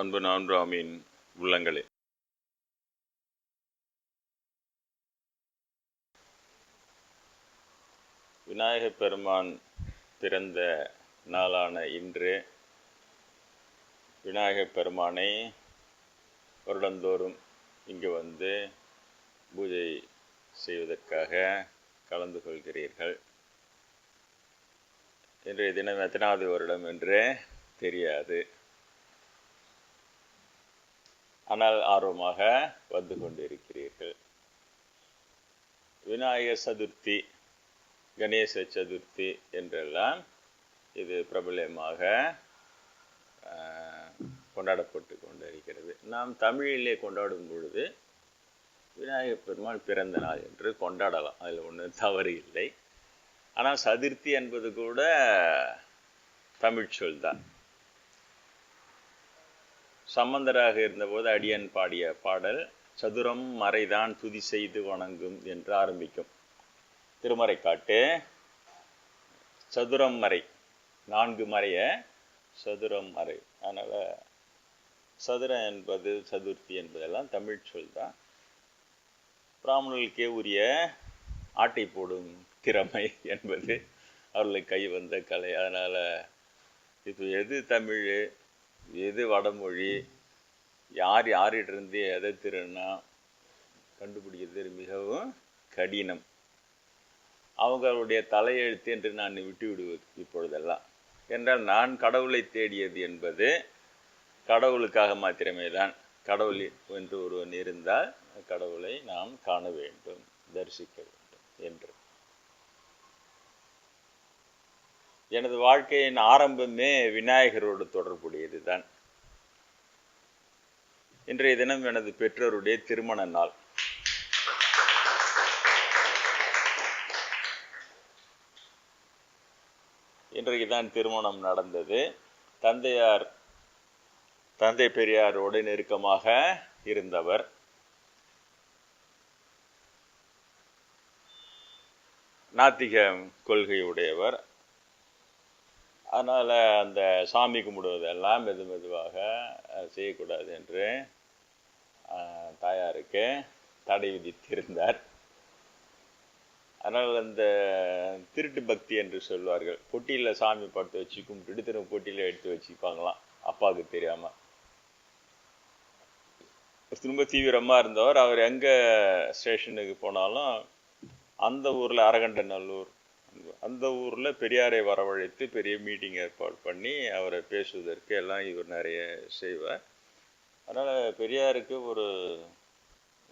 அன்பு நான்காமின் உள்ளங்களே, விநாயகப் பெருமான் பிறந்த நாளான இன்று விநாயகப் பெருமானை வருடந்தோறும் இங்கு வந்து பூஜை செய்வதற்காக கலந்து கொள்கிறீர்கள். இன்றைய தினம் எத்தனாவது வருடம் என்று தெரியாது. ஆனால் ஆர்வமாக வந்து கொண்டிருக்கிறீர்கள். விநாயகர் சதுர்த்தி, கணேச சதுர்த்தி என்றெல்லாம் இது பிரபலமாக கொண்டாடப்பட்டு கொண்டிருக்கிறது. நாம் தமிழிலே கொண்டாடும் பொழுது விநாயகப் பெருமான் பிறந்த நாள் என்று கொண்டாடலாம், அதில் ஒன்றும் தவறு இல்லை. ஆனால் சதுர்த்தி என்பது கூட தமிழ் சொல் தான். சம்பந்தராக இருந்தபோது அடியன் பாடிய பாடல் சதுரம் மறைதான் துதி செய்து வணங்கும் என்று ஆரம்பிக்கும். திருமறை காட்டு சதுரம் மறை, 4 மறைய சதுரம் மறை. அதனால் சதுரம் என்பது சதுர்த்தி என்பதெல்லாம் தமிழ் சொல் தான். பிராமணர்களுக்கே உரிய ஆட்டை போடும் திறமை என்பது அவர்களுக்கு கை வந்த கலை. அதனால் இப்போ எது தமிழ் எது வடமொழி, யார் யாரிட்டிருந்து எதை திருன்னா கண்டுபிடிக்கிறது மிகவும் கடினம். அவங்களுடைய தலையெழுத்து என்று நான் விட்டு விடுவது இப்பொழுதெல்லாம். என்றால் நான் கடவுளை தேடியது என்பது கடவுளுக்காக மாத்திரமே தான். கடவுள் என்று ஒருவன் இருந்தால் கடவுளை நாம் காண வேண்டும், தரிசிக்க வேண்டும் என்று. எனது வாழ்க்கையின் ஆரம்பமே விநாயகரோடு தொடர்புடையது தான். இன்றைய தினம் எனது பெற்றோருடைய திருமண நாள். இன்றைக்கு தான் திருமணம் நடந்தது. தந்தை பெரியாரோடு நெருக்கமாக இருந்தவர். நாத்திக கொள்கையுடையவர். அதனால் அந்த சாமி கும்பிடுவதெல்லாம் மெதுவாக செய்யக்கூடாது என்று தாயாருக்கு தடை விதித்திருந்தார். அதனால் அந்த திருட்டு பக்தி என்று சொல்வார்கள். பொட்டியில் சாமி படுத்து வச்சு கும்பிட்டுட்டு திரும்ப பொட்டியில் எடுத்து வச்சுப்பாங்களாம், அப்பாவுக்கு தெரியாமல். ரொம்ப தீவிரமாக இருந்தவர். அவர் எங்கே ஸ்டேஷனுக்கு போனாலும் அந்த ஊரில் அரகண்டநல்லூர், அந்த ஊரில் பெரியாரை வரவழைத்து பெரிய மீட்டிங் ஏற்பாடு பண்ணி அவரை பேசுவதற்கு எல்லாம் இவர் நிறைய செய்வார். அதனால் பெரியாருக்கு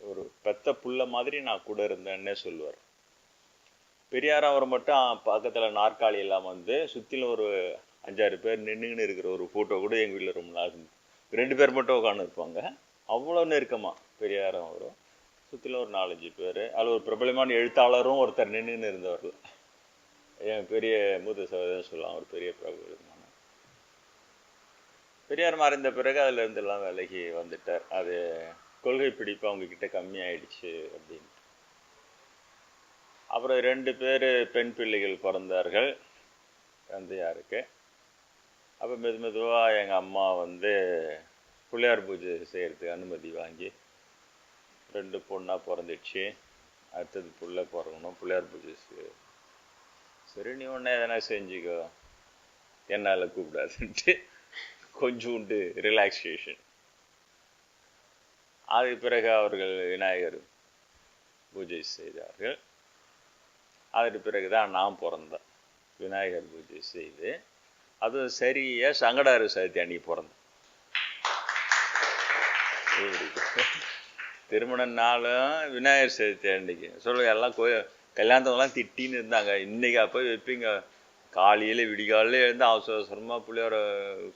ஒரு பெத்த புள்ள மாதிரி நான் கூட இருந்தேன்னே சொல்லுவார். பெரியார் அவர் மட்டும் பக்கத்தில் நாற்காலி எல்லாம் வந்து சுற்றிலும் ஒரு 5-6 பேர் நின்றுன்னு இருக்கிற ஒரு ஃபோட்டோ கூட எங்கள் வீட்டில் ரொம்ப நாள் 2 பேர் மட்டும் உட்காந்து இருப்பாங்க. அவ்வளோ நெருக்கமாக பெரியாரும் வரும். சுற்றிலும் ஒரு 4-5 பேர். அதில் ஒரு பிரபலமான எழுத்தாளரும் ஒருத்தர் நின்றுன்னு இருந்தவர்கள். என் பெரிய மூத்த சகோதரன் சொல்லலாம், ஒரு பெரிய பிரபலமான. பெரியார் மறைந்த பிறகு அதிலிருந்து எல்லாம் விலகி வந்துட்டார். அது கொள்கை பிடிப்பு அவங்கக்கிட்ட கம்மியாயிடுச்சு அப்படின்னு. அப்புறம் 2 பேர் பெண் பிள்ளைகள் பிறந்தார்கள் தந்தையாருக்கு. அப்போ மெதுவாக எங்கள் அம்மா வந்து பிள்ளையார் பூஜை செய்கிறதுக்கு அனுமதி வாங்கி 2 பொண்ணாக பிறந்துடுச்சு. அடுத்தது புள்ள பிறக்கணும், பிள்ளையார் பூஜை சரி நீ ஒன்றே எதனா செஞ்சுக்கோ, என்னால் கூப்பிடாதுன்ட்டு கொஞ்சோண்டு ரிலாக்ஸேஷன். அதுக்கு பிறகு அவர்கள் விநாயகர் பூஜை செய்தார்கள். அதுக்கு பிறகு தான் நான் பிறந்தேன். விநாயகர் பூஜை செய்து அதுவும் சரியாக சங்கடாறு சதுர்த்தி அன்னைக்கு பிறந்தேன். திருமண நாளும் விநாயகர் சதுர்த்தி அன்னைக்கு சொல்லுங்க. எல்லாம் கல்யாணத்தெல்லாம் திட்டின்னு இருந்தாங்க. இன்றைக்கி அப்போ வைப்பீங்க, காலையில் விடிகாலையில் எழுந்து அவசரமாக பிள்ளையார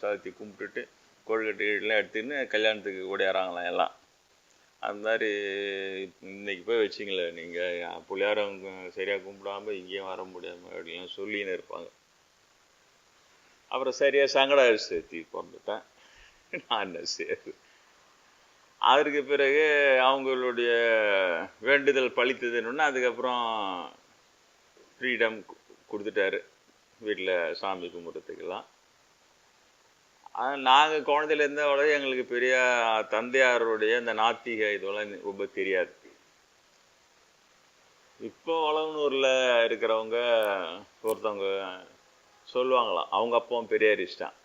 சதுர்த்தி கும்பிட்டுட்டு கொழுக்கட்டைலாம் எடுத்துன்னு கல்யாணத்துக்கு ஓடியாராங்களாம் எல்லாம். அந்த மாதிரி இன்றைக்கி போய் வச்சிங்களே நீங்கள், பிள்ளையாரம் சரியாக கும்பிடாமல் இங்கேயும் வர முடியாமல் அப்படின்லாம் சொல்லின்னு இருப்பாங்க. அப்புறம் சரியாக சங்கடாறு சதுர்த்தி பிறந்துட்டேன். நான் என்ன செய்யுது. அதற்கு பிறகு அவங்களுடைய வேண்டுதல் பழித்ததுன்னு அதுக்கப்புறம் ஃப்ரீடம் கொடுத்துட்டாரு வீட்டில் சாமி கும்பிட்றதுக்கெல்லாம். நாங்கள் குழந்தையிலேருந்து அவ்வளோ எங்களுக்கு பெரிய தந்தையாருடைய இந்த நாத்திக இதெல்லாம் ரொம்ப தெரியாது. இப்போ வளவனூரில் இருக்கிறவங்க ஒருத்தவங்க சொல்லுவாங்களாம், அவங்க அப்பாவும் பெரியாரிஸ்டான்.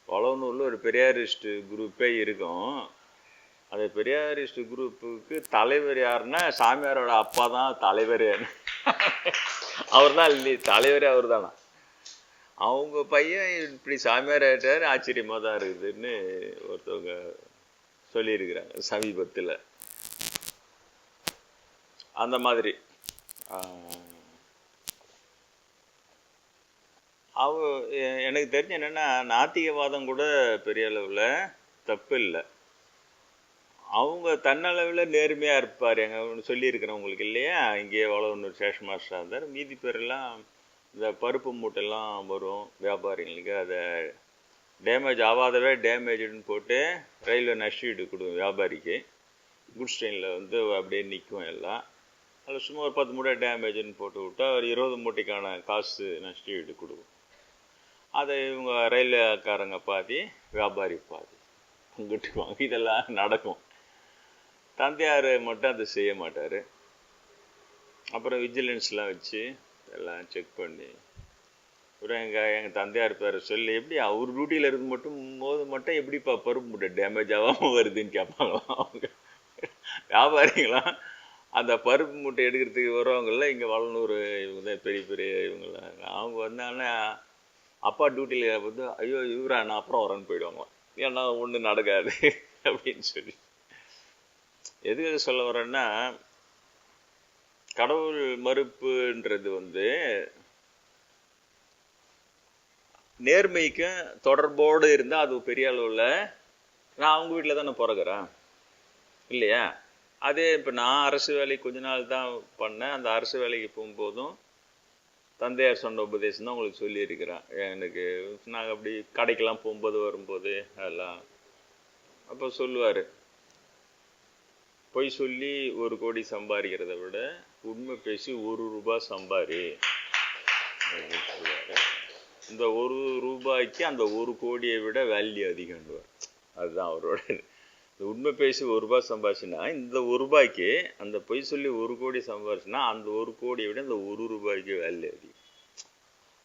வளவனூரில் ஒரு பெரியாரிஸ்ட் குரூப்பே இருக்கும். அந்த பெரியாரிஸ்ட் குரூப்புக்கு தலைவர் யாருன்னா சாமியாரோட அப்பா தான் தலைவர். அவர் தான் தலைவரே அவர் தானா. அவங்க பையன் இப்படி சாமியார் ஆகிட்டார், ஆச்சரியமாக தான் இருக்குதுன்னு ஒருத்தவங்க சொல்லியிருக்கிறாங்க சமீபத்தில். அந்த மாதிரி எனக்கு தெரிஞ்ச என்னென்னா, நாத்திகவாதம் கூட பெரிய அளவில் தப்பு இல்லை. அவங்க தன்னளவில் நேர்மையாக இருப்பார். எங்கள் சொல்லியிருக்கிறவங்களுக்கு இல்லையா, இங்கேயே வளவனூர் ஸ்டேஷன் மாஸ்டராக இருந்தார். மீதி பேரெல்லாம் இந்த பருப்பு மூட்டைலாம் வரும் வியாபாரிங்களுக்கு, அதை டேமேஜ் ஆகாதவே டேமேஜுன்னு போட்டு ரயில்வே நஷ்டீடு கொடுக்கும் வியாபாரிக்கு. குட்ஸ் ட்ரெயினில் வந்து அப்படியே நிற்கும் எல்லாம். அதில் சும்மா ஒரு 10 மூட்டை டேமேஜுன்னு போட்டு விட்டா ஒரு 20 மூட்டைக்கான காசு நஷ்டீடு கொடுக்கும். அதை இவங்க ரயில்வேக்காரங்க பாதி, வியாபாரி பாதி பங்கிட்டுக்குவாங்க. இதெல்லாம் நடக்கும். தந்தையார் மட்டும் அதை செய்ய மாட்டார். அப்புறம் விஜிலன்ஸ்லாம் வச்சு எல்லாம் செக் பண்ணி, அப்புறம் எங்கள் தந்தையார் பேரை சொல்லி, எப்படி அவர் டியூட்டியில் இருந்து மட்டும் எப்படிப்பா பருப்பு மூட்டை டேமேஜ் ஆகாமல் வருதுன்னு கேட்பாங்களாம் அவங்க வியாபாரிங்களாம். அந்த பருப்பு மூட்டை எடுக்கிறதுக்கு வருவாங்கள்ல, இங்கே வளனூர் இவங்க தான் பெரிய பெரிய இவங்களாம். அவங்க வந்தாங்கன்னா அப்பா டியூட்டியில் வந்து, ஐயோ இவரா நான் அப்புறம் வரேன்னு போயிடுவாங்களாம். ஏன்னா ஒன்றும் நடக்காது அப்படின்னு சொல்லி. எதுக்கு சொல்ல வரேன்னா, கடவுள் மறுப்புன்றது வந்து நேர்மைக்கும் தொடர்போடு இருந்தால் அது பெரிய அளவில். நான் அவங்க வீட்டில் தானே பிறகுறேன் இல்லையா. அதே இப்போ நான் அரசு வேலைக்கு கொஞ்ச நாள் தான் பண்ணேன். அந்த அரசு வேலைக்கு போகும்போதும் தந்தையார் சொன்ன உபதேசம் தான் உங்களுக்கு சொல்லியிருக்கிறேன். எனக்கு நாங்கள் அப்படி கடைக்கெல்லாம் போகும்போது வரும்போது அதெல்லாம் அப்போ சொல்லுவார், பொய் சொல்லி 1 கோடி சம்பாதிக்கிறத விட உண்மை பேசி 1 ரூபாய் சம்பாரி சொல்லுவார். இந்த 1 ரூபாய்க்கு அந்த 1 கோடியை விட வேல்யூ அதிகம்னுவார். அதுதான் அவரோட. இந்த உண்மை பேசி 1 ரூபாய் சம்பாதிச்சுன்னா, இந்த 1 ரூபாய்க்கு அந்த பொய் சொல்லி 1 கோடி சம்பாதிச்சுன்னா அந்த 1 கோடியை விட இந்த 1 ரூபாய்க்கு வேல்யூ அதிகம்.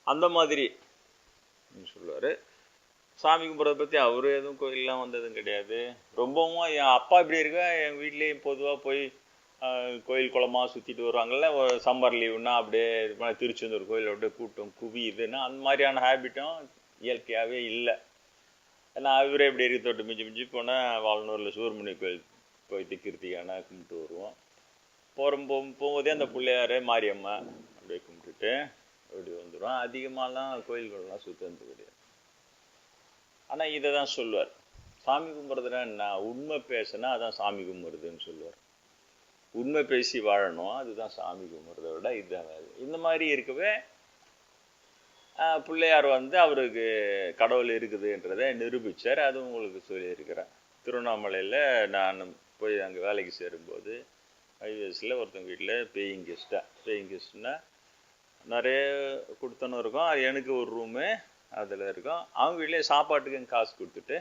அந்த மாதிரி சொல்லுவார். சாமி கும்பிட்றத பற்றி அவர் எதுவும் கோயிலெலாம் வந்ததும் கிடையாது. ரொம்பவும் என் அப்பா இப்படி இருக்கா, என் வீட்லேயும் பொதுவாக போய் கோயில் குளமாக சுற்றிட்டு வருவாங்கள்ல. சம்மர் லீவுன்னா அப்படியே திருச்செந்தூர் கோயிலை விட்டு கூட்டம் குவியுதுன்னா அந்த மாதிரியான ஹேபிட்டும் இயற்கையாகவே இல்லை. ஏன்னா அவரே இப்படி இருக்க தொட்டு மிஞ்சி மிஞ்சி போனால் வால்னூரில் சூரியமணி கோயில் போய் கிருத்திகானா கும்பிட்டு வருவோம். போகும்போதே அந்த பிள்ளையார் மாரியம்மா அப்படியே கும்பிட்டுட்டு அப்படி வந்துடுவோம். அதிகமாகலாம் கோயில்கள்லாம் சுத்தந்து கிடையாது. ஆனால் இதை தான் சொல்லுவார், சாமி கும்பிட்றதுனா என்ன, உண்மை பேசுனா அதான் சாமி கும்பிட்றதுன்னு சொல்லுவார். உண்மை பேசி வாழணும், அதுதான் சாமி கும்பிட்றத விட இதுதான். இந்த மாதிரி இருக்கவே பிள்ளையார் வந்து அவருக்கு கடவுள் இருக்குதுன்றதை நிரூபித்தார். அதுவும் உங்களுக்கு சொல்லியிருக்கிறேன். திருவண்ணாமலையில் நான் போய் அங்கே வேலைக்கு சேரும்போது ஐவிஎஸில் ஒருத்தவங்க வீட்டில் பேயிங் கெஸ்ட்னா நிறைய கொடுத்தனும் இருக்கும். அது எனக்கு ஒரு ரூமு அதில் இருக்கும். அவங்க வீட்டிலே சாப்பாட்டுக்கு காசு கொடுத்துட்டு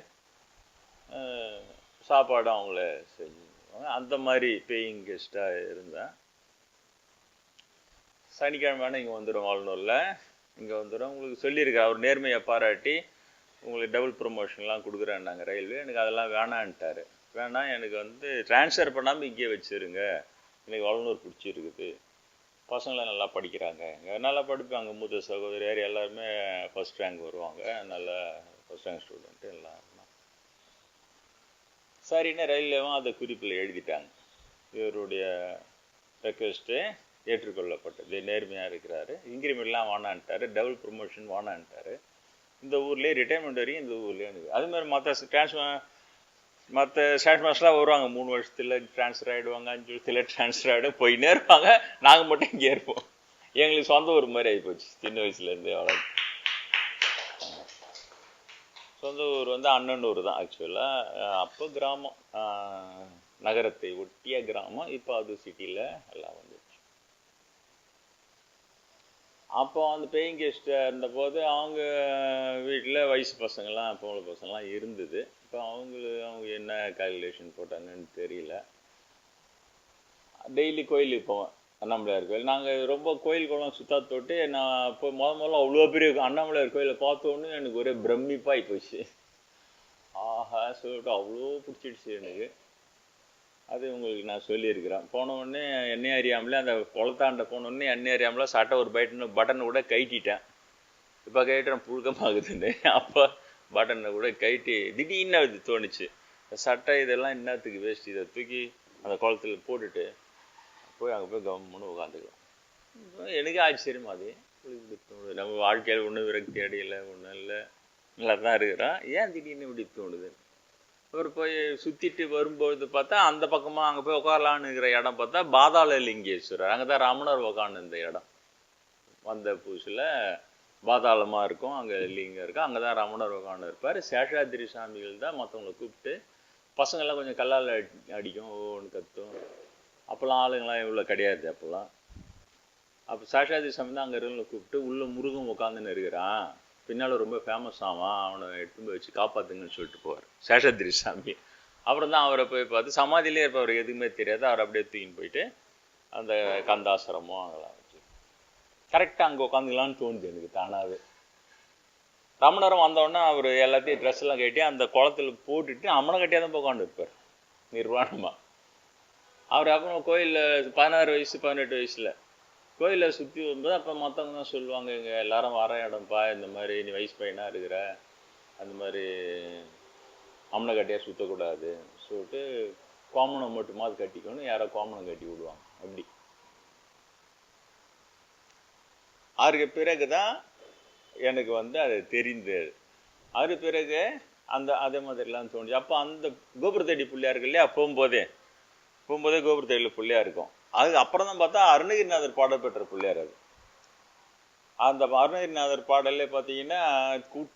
சாப்பாடும் அவங்கள செஞ்சுருவாங்க. அந்த மாதிரி பேயிங் கெஸ்ட்டாக இருந்தேன். சனிக்கிழமை இங்கே வந்துடும், வால்னூரில் இங்கே வந்துடும். உங்களுக்கு சொல்லியிருக்கேன், அவர் நேர்மையை பாராட்டி உங்களுக்கு டபுள் ப்ரொமோஷன்லாம் கொடுக்குறேன்னாங்க ரயில்வே. எனக்கு அதெல்லாம் வேணான்ட்டார். வேணாம், எனக்கு வந்து ட்ரான்ஸ்ஃபர் பண்ணாமல் இங்கேயே வச்சுருங்க, எனக்கு வால்னூர் பிடிச்சிருக்குது, பசங்களாம் நல்லா படிக்கிறாங்க, இங்கே நல்லா படிப்பாங்க, மூத்த சகோதரியார் எல்லாருமே ஃபஸ்ட் ரேங்க் வருவாங்க, நல்லா ஃபஸ்ட் ரேங்க் ஸ்டூடெண்ட்டு எல்லாம். சரின்னு ரயில்வேவும் அதை குறிப்பில் எழுதிட்டாங்க. இவருடைய ரெக்வெஸ்ட்டு ஏற்றுக்கொள்ளப்பட்டது, நேர்மையாக இருக்கிறாரு, இன்க்ரிமெண்ட்லாம் வானான்ட்டார், டபுள் ப்ரொமோஷன் வானான்ட்டார். இந்த ஊர்லேயே ரிட்டைர்மெண்ட் வரையும் இந்த ஊர்லேயே எனக்கு. அதுமாதிரி மற்ற ஸ்டேஷன் மாஸ்டர்லாம் வருவாங்க, 3 வருஷத்தில் ட்ரான்ஸ்ஃபர் ஆகிடுவாங்க, 5 வருஷத்தில் ட்ரான்ஸ்ஃபர் ஆகிடும், போயின்னே இருப்பாங்க. நாங்கள் மட்டும் இங்கே இருப்போம். எங்களுக்கு சொந்த ஊர் மாதிரி ஆகிப்போச்சு சின்ன வயசுலேருந்து. அவ்வளோ சொந்த ஊர் வந்து அண்ணனூர் தான் ஆக்சுவலாக. அப்போ கிராமம், நகரத்தை ஒட்டிய கிராமம். இப்போ அது சிட்டியில் எல்லாம் வந்துடுச்சு. அப்போ அந்த பேயிங் கெஸ்ட்டாக இருந்தபோது அவங்க வீட்டில் வயசு பசங்கள்லாம் பொம்பளை பசங்கள்லாம் இருந்தது. இப்போ அவங்க என்ன கால்குலேஷன் போட்டாங்கன்னு தெரியல. டெய்லி கோயிலுக்கு போவேன், அண்ணாமலையார் கோயில். நாங்கள் ரொம்ப கோயில் குளம் சுத்தா தொட்டு நான் இப்போ முதல்ல அவ்வளோ பெரிய அண்ணாமலையார் கோயிலை பார்த்தோன்னே எனக்கு ஒரே பிரமிப்பாகி போச்சு. ஆஹா சொல்லிட்டு அவ்வளோ பிடிச்சிடுச்சு எனக்கு. அது உங்களுக்கு நான் சொல்லியிருக்கிறேன். போனவுடனே எண்ணெய் அறியாமலே அந்த குளத்தாண்ட போனோடனே எண்ணெய் அறியாமலே சட்டை ஒரு பட்டனை கூட கைட்டிட்டேன். இப்போ கைட்டுறேன் புழுக்கமாகுதுன்னு. அப்போ பட்டனை கூட கைட்டி திடீர்னு அது தோணுச்சு, சட்டை இதெல்லாம் என்னத்துக்கு வேஸ்ட், இதை தூக்கி அந்த குளத்தில் போட்டுட்டு போய் அங்கே போய் கவர்மெண்ட் உட்காந்துக்கலாம். எனக்கு ஆச்சரியம். அது இப்படி தோணுது. நம்ம வாழ்க்கையில் ஒன்றும் விரக்தி அடையில, ஒன்றும் இல்லை, நல்லா தான் இருக்கிறோம், ஏன் திடீர்னு இப்படி தோணுது. அவர் போய் சுற்றிட்டு வரும்பொழுது பார்த்தா அந்த பக்கமாக அங்கே போய் உட்காரலான்னு இருக்கிற இடம் பார்த்தா பாதாள லிங்கேஸ்வரர். அங்கே தான் ரமணர் உட்காந்து இந்த இடம். வந்த புதுசில் பாதாளமாக இருக்கும், அங்கே லிங்கம் இருக்கும், அங்கே தான் ரமணர் உட்காந்து இருப்பார். சேஷாதிரி சாமிகள் தான் மற்றவங்களை கூப்பிட்டு, பசங்கள்லாம் கொஞ்சம் கல்லால் அடிக்கும், ஒவ்வொன்று கத்தும். அப்போல்லாம் ஆளுங்களாம் இவ்வளோ கிடையாது. அப்போ சேஷாதிரி சாமி தான் அங்கே இருக்கிறவங்களை கூப்பிட்டு, உள்ள முருகன் உட்காந்துன்னு இருக்கிறான், பின்னால் ரொம்ப ஃபேமஸ் ஆவான், அவனை எடுத்து போய் வச்சு காப்பாற்றுங்கன்னு சொல்லிட்டு போவார் சேஷாதிரி சாமி. அப்புறம் தான் அவரை போய் பார்த்து சமாதியிலே இருப்பவர், எதுவுமே தெரியாது, அவர் அப்படியே தூக்கின்னு போயிட்டு அந்த கந்தாசிரமோ அதெல்லாம் வச்சு கரெக்டாக அங்கே உட்காந்துக்கலான்னு தோணுது எனக்கு தானாகவே. ரமணரும் வந்தோடனே அவர் எல்லாத்தையும் ட்ரெஸ் எல்லாம் கட்டி அந்த குளத்தில் போட்டுட்டு அம்மனை கட்டியாக தான் உட்காந்து இருப்பார் நிர்வாணமாக. அவர் அப்புறம் கோயிலில் 16 வயசு 18 வயசில் கோயிலில் சுற்றி வரும்போது அப்போ மற்றவங்க தான் சொல்லுவாங்க, இங்கே எல்லாரும் வர இடம்ப்பா, இந்த மாதிரி நீ வயசு பையனாக இருக்கிற, அந்த மாதிரி அம்மனை கட்டியாக சுற்றக்கூடாது சொல்லிட்டு கோமணம் மட்டுமாவது கட்டிக்கணும், யாரோ கோமணம் கட்டி விடுவாங்க. அப்படி அதுக்கு பிறகு தான் எனக்கு அது தெரிந்தது. அது பிறகு அதே மாதிரிலாம் தோணுச்சு. அப்போ அந்த கோபுரத்தடி பிள்ளையா இருக்கு இல்லையா, போகும்போதே கோபுரத்தடியில் பிள்ளையா இருக்கும். அதுக்கு அப்புறம் தான் பார்த்தா அருணகிரிநாதர் பாடல் பெற்ற பிள்ளையார். அது அந்த அருணகிரிநாதர் பாடல்ல பார்த்தீங்கன்னா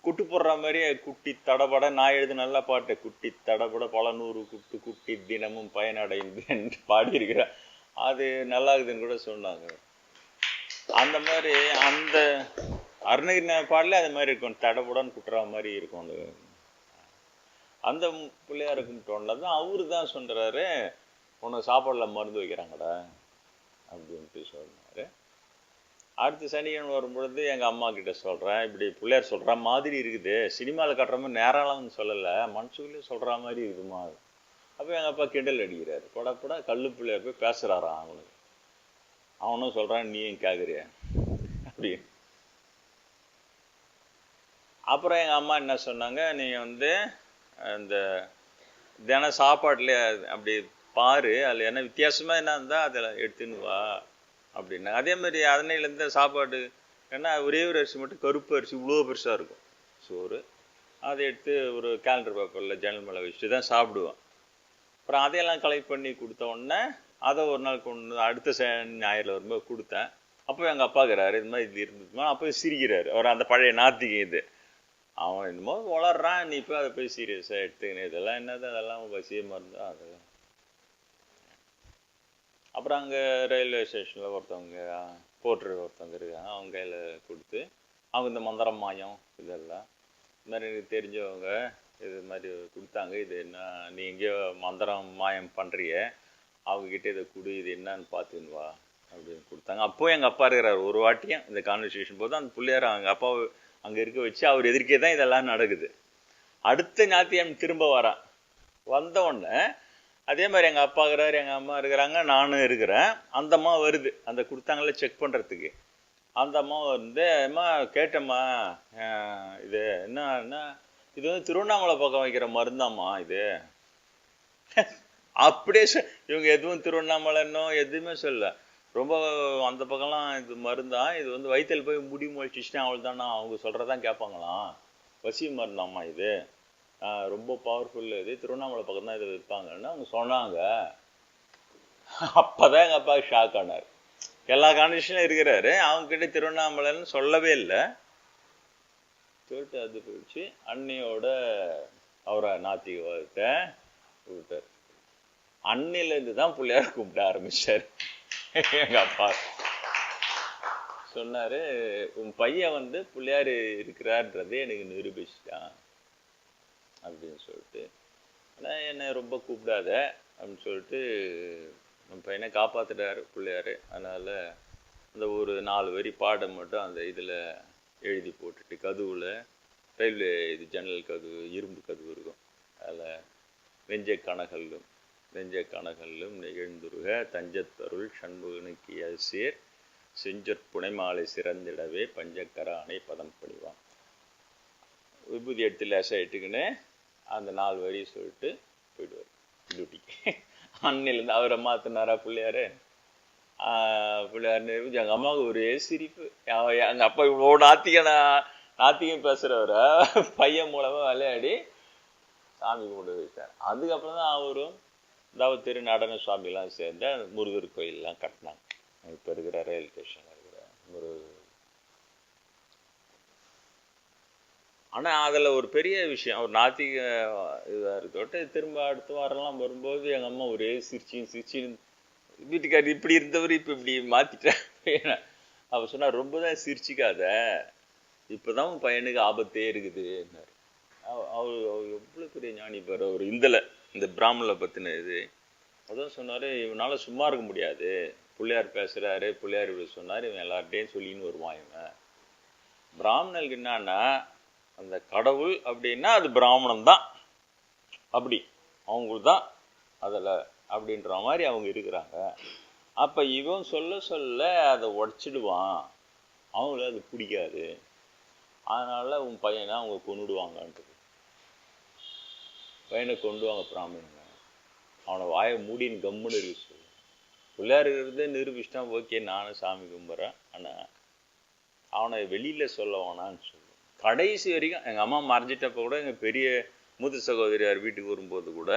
குட்டு போடுற மாதிரியே, குட்டி தடபட, நான் எழுது நல்ல பாட்டு, குட்டி தடபட பல நூறு குட்டு குட்டி தினமும் பயனடைந்து என்று பாடியிருக்கிறேன். அது நல்லா இருக்குதுன்னு கூட சொன்னாங்க. அந்த மாதிரி அந்த அருணகிரிநாதர் பாடல அது மாதிரி இருக்கும், தடபுடன்னு குட்டுற மாதிரி இருக்கும். அந்த பிள்ளையாருக்கும் தோணதான் அவரு தான் சொல்றாரு, உனக்கு சாப்பாடுல மருந்து வைக்கிறாங்கடா அப்படின்ட்டு சொன்னாரு. அடுத்த சனிக்கிழமை வரும்பொழுது எங்கள் அம்மா கிட்ட சொல்கிறேன், இப்படி பிள்ளையார் சொல்கிற மாதிரி இருக்குது, சினிமாவில் கட்டுற மாதிரி நேராலாம் சொல்லலை, மனசுக்குள்ளேயே சொல்கிற மாதிரி இருக்குதுமா. அப்போ எங்கள் அப்பா கிண்டல் அடிக்கிறாரு, படப்பட கல்லு பிள்ளையார் போய் பேசுகிறாரான் அவனுக்கு. அவனும் சொல்கிறான், நீயும் கேட்குறிய அப்படின்னு. அப்புறம் எங்கள் அம்மா என்ன சொன்னாங்க, நீங்கள் இந்த தினம் சாப்பாட்டில் அப்படி பாரு, அதில் என்ன வித்தியாசமாக என்ன இருந்தால் அதில் எடுத்துன்னு வா அப்படின்னா. அதே மாதிரி அதனையிலேருந்து சாப்பாடு ஏன்னா ஒரே ஒரு அரிசி மட்டும், கருப்பு அரிசி இவ்வளோ பெருசாக இருக்கும் சோறு, அதை எடுத்து ஒரு கேலண்டர் பேப்பரில் ஜன்னல் மேலே வச்சுட்டு தான் சாப்பிடுவேன். அப்புறம் அதையெல்லாம் கலெக்ட் பண்ணி கொடுத்த உடனே அதை ஒரு நாள் கொண்டு அடுத்த ஞாயிறில் வரும்போது கொடுத்தேன். அப்போ எங்கள் அப்பாக்குறாரு, இது மாதிரி இது இருந்ததுமா. அப்போ சிரிக்கிறாரு அவர், அந்த பழைய நாத்திகை இது. அவன் என்னமோ வளர்றான், நீ இப்போ அதை போய் சீரியஸாக எடுத்துக்கினேன், இதெல்லாம் என்னது, அதெல்லாம் வசியமாக இருந்தா அதெல்லாம். அப்புறம் அங்கே ரயில்வே ஸ்டேஷனில் ஒருத்தவங்க போர்ட்ரு ஒருத்தவங்க இருக்காங்க, அவங்க கையில் கொடுத்து அவங்க இந்த மந்திரம் மாயம் இதெல்லாம் இந்த மாதிரி எனக்கு தெரிஞ்சவங்க இது மாதிரி கொடுத்தாங்க, இது என்ன நீ எங்கேயோ மந்திரம் மாயம் பண்ணுறிய, அவங்கக்கிட்ட இதை கொடு, இது என்னன்னு பார்த்துன்னு வா அப்படின்னு கொடுத்தாங்க. அப்போ எங்கள் அப்பா இருக்கிறார். ஒரு வாட்டியும் இந்த கான்வர்சேஷன் போது அந்த பிள்ளையார் அவங்க அப்பா அங்கே இருக்க வச்சு அவர் எதிர்க்கே தான் இதெல்லாம் நடக்குது. அடுத்த ஞாயிற்றுக்கிழமை திரும்ப வரான். வந்த உடனே அதே மாதிரி எங்கள் அப்பா இருக்கிறார், எங்கள் அம்மா இருக்கிறாங்க, நானும் இருக்கிறேன். அந்த அம்மா வருது, அந்த கொடுத்தாங்கள செக் பண்ணுறதுக்கு. அந்த அம்மா அம்மா கேட்டம்மா, இது என்ன, இது திருவண்ணாமலை பக்கம் வைக்கிற மருந்தாம்மா இது. அப்படியே இவங்க எதுவும் திருவண்ணாமலைன்னோ எதுவுமே சொல்ல, ரொம்ப அந்த பக்கம்லாம் இது மருந்தான், இது வயிற்றில் போய் முடி முளைச்சிச்சுன்னா அவள் தானா, அவங்க சொல்கிறதான் கேட்பாங்களாம், வசி மருந்தாம்மா இது, ரொம்ப பவர்ஃபுல்லு, இது திருவண்ணாமலை பக்கம் தான் இதை விற்பாங்கன்னு அவங்க சொன்னாங்க. அப்போதான் எங்கள் அப்பா ஷாக் ஆனார். எல்லா கான்வர்சேஷனும் இருக்கிறாரு, அவங்ககிட்ட திருவண்ணாமலைன்னு சொல்லவே இல்லை சொல்லிட்டு அது போயிடுச்சு. அன்னையோட அவரை நாத்திகத்தை விட்டார். அன்னையிலேருந்து தான் பிள்ளையார் கும்பிட ஆரம்பிச்சார் எங்கள் அப்பா. சொன்னாரு, உன் பையன் வந்து பிள்ளையார் இருக்கிறார்ன்றதே எனக்கு நிரூபிச்சிட்டான் அப்படின்னு சொல்லிட்டு. ஆனால் என்னை ரொம்ப கூப்பிடாத அப்படின்னு சொல்லிட்டு நம்ம பையனை காப்பாற்றிட்டாரு பிள்ளையார். அதனால் அந்த ஒரு 4 வரி பாடம் மட்டும் அந்த இதில் எழுதி போட்டுட்டு, கதவுல ரயில்வே இது ஜன்னல் கதவு, இரும்பு கதவு இருக்கும், அதில் வெஞ்சை கனகல்லும் நெகிழ்ந்துருக தஞ்சத்தருள் சண்முகனுக்கு அசேர் செஞ்சற்புனை மாலை சிறந்திடவே பஞ்சக்கர அணை பதம் படிவான். விபூதி எடுத்து லேசாக இட்டுக்குன்னு அந்த 4 வரி சொல்லிட்டு போயிடுவார் டியூட்டிக்கு. அன்னிலேருந்து அவரை மாற்றினாரா பிள்ளையாரு. பிள்ளையார் நிரூபிச்சு எங்கள் அம்மாவுக்கு ஒரே சிரிப்பு. எங்கள் அப்பா இவ்வளோ நாத்திகம் பேசுகிறவரை பையன் மூலமாக விளையாடி சாமி கும்பிட்டு வச்சார். அதுக்கப்புறம் தான் அவரும் திரு நடன சுவாமிலாம் சேர்ந்து முருகர் கோயிலெலாம் கட்டினாங்க. இப்போ இருக்கிற ரயில் ஸ்டேஷனில் இருக்கிற முருகர். ஆனால் அதில் ஒரு பெரிய விஷயம், ஒரு நாத்திக இதாக இருக்கட்டு திரும்ப அடுத்த வாரம்லாம் வரும்போது எங்கள் அம்மா ஒரே சிரிச்சின்னு வீட்டுக்காரர் இப்படி இருந்தவர் இப்போ இப்படி மாற்றிட்டேன். அவர் சொன்னார், ரொம்ப தான் சிரிச்சிக்காத, இப்போ தான் உன் பையனுக்கு ஆபத்தே இருக்குதுன்னாரு. அவர் எவ்வளோ பெரிய ஞானி பாரு. அவர் இந்த பிராமணனை பற்றின இது அதான் சொன்னார், இவனால் சும்மா இருக்க முடியாது, பிள்ளையார் பேசுகிறாரு, பிள்ளையார் இப்படி சொன்னார், இவன் எல்லார்ட்டையும் சொல்லின்னு வருவான். இவன் பிராமணனுக்கு என்னன்னா, அந்த கடவுள் அப்படின்னா அது பிராமணன் தான், அப்படி அவங்களுக்கு தான் அதில் அப்படின்ற மாதிரி அவங்க இருக்கிறாங்க. அப்போ இவன் சொல்ல அதை உடச்சிடுவான், அவங்களுக்கு அது பிடிக்காது, அதனால உன் பையனை அவங்க கொண்டுடுவாங்கன்றது. பையனை கொண்டு வாங்க பிராமணங்க, அவனை வாயை மூடின்னு கம்முன்னு இருக்கு சொல்லு. பிள்ளையார் இருக்கிறதே நிரூபிச்சிட்டான், ஓகே நானும் சாமி கும்பிட்றேன், ஆனால் அவனை வெளியில் சொல்ல வேணான்னு சொல்லு. கடைசி வரைக்கும் எங்கள் அம்மா மறைஞ்சிட்டப்போ கூட எங்கள் பெரிய மூத்த சகோதரியார் வீட்டுக்கு வரும்போது கூட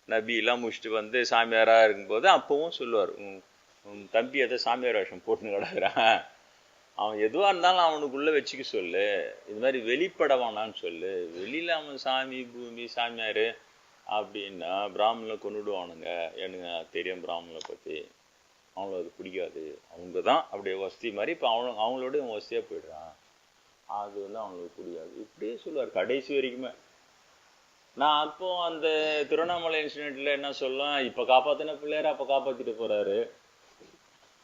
நபியெல்லாம் முடிச்சுட்டு வந்து சாமியாராக இருக்கும்போது அப்பவும் சொல்லுவார், உன் தம்பி எதை சாமியார் வேஷம் போட்டுன்னு கிடக்குறான், அவன் எதுவாக இருந்தாலும் அவனுக்குள்ளே வச்சுக்க சொல்லு, இது மாதிரி வெளிப்படவானான்னு சொல்லு. வெளியில் அவன் சாமி பூமி சாமியார் அப்படின்னா பிராமணனை கொண்டுடுவானுங்க. எனக்கு தெரியும் பிராமணனை பற்றி, அவங்களுக்கு அது பிடிக்காது, அவங்க தான் அப்படியே வசதி மாதிரி, இப்போ அவங்களோட இவன் வசதியாக போயிடுறான், அது வந்து அவங்களுக்கு பிடிக்காது, இப்படியே சொல்லுவார் கடைசி வரைக்குமே. நான் அப்போ அந்த திருவண்ணாமலை இன்சிடென்ட்ல என்ன சொல்லலாம், இப்போ காப்பாற்றின பிள்ளையார் அப்போ காப்பாற்றிட்டு போகிறாரு,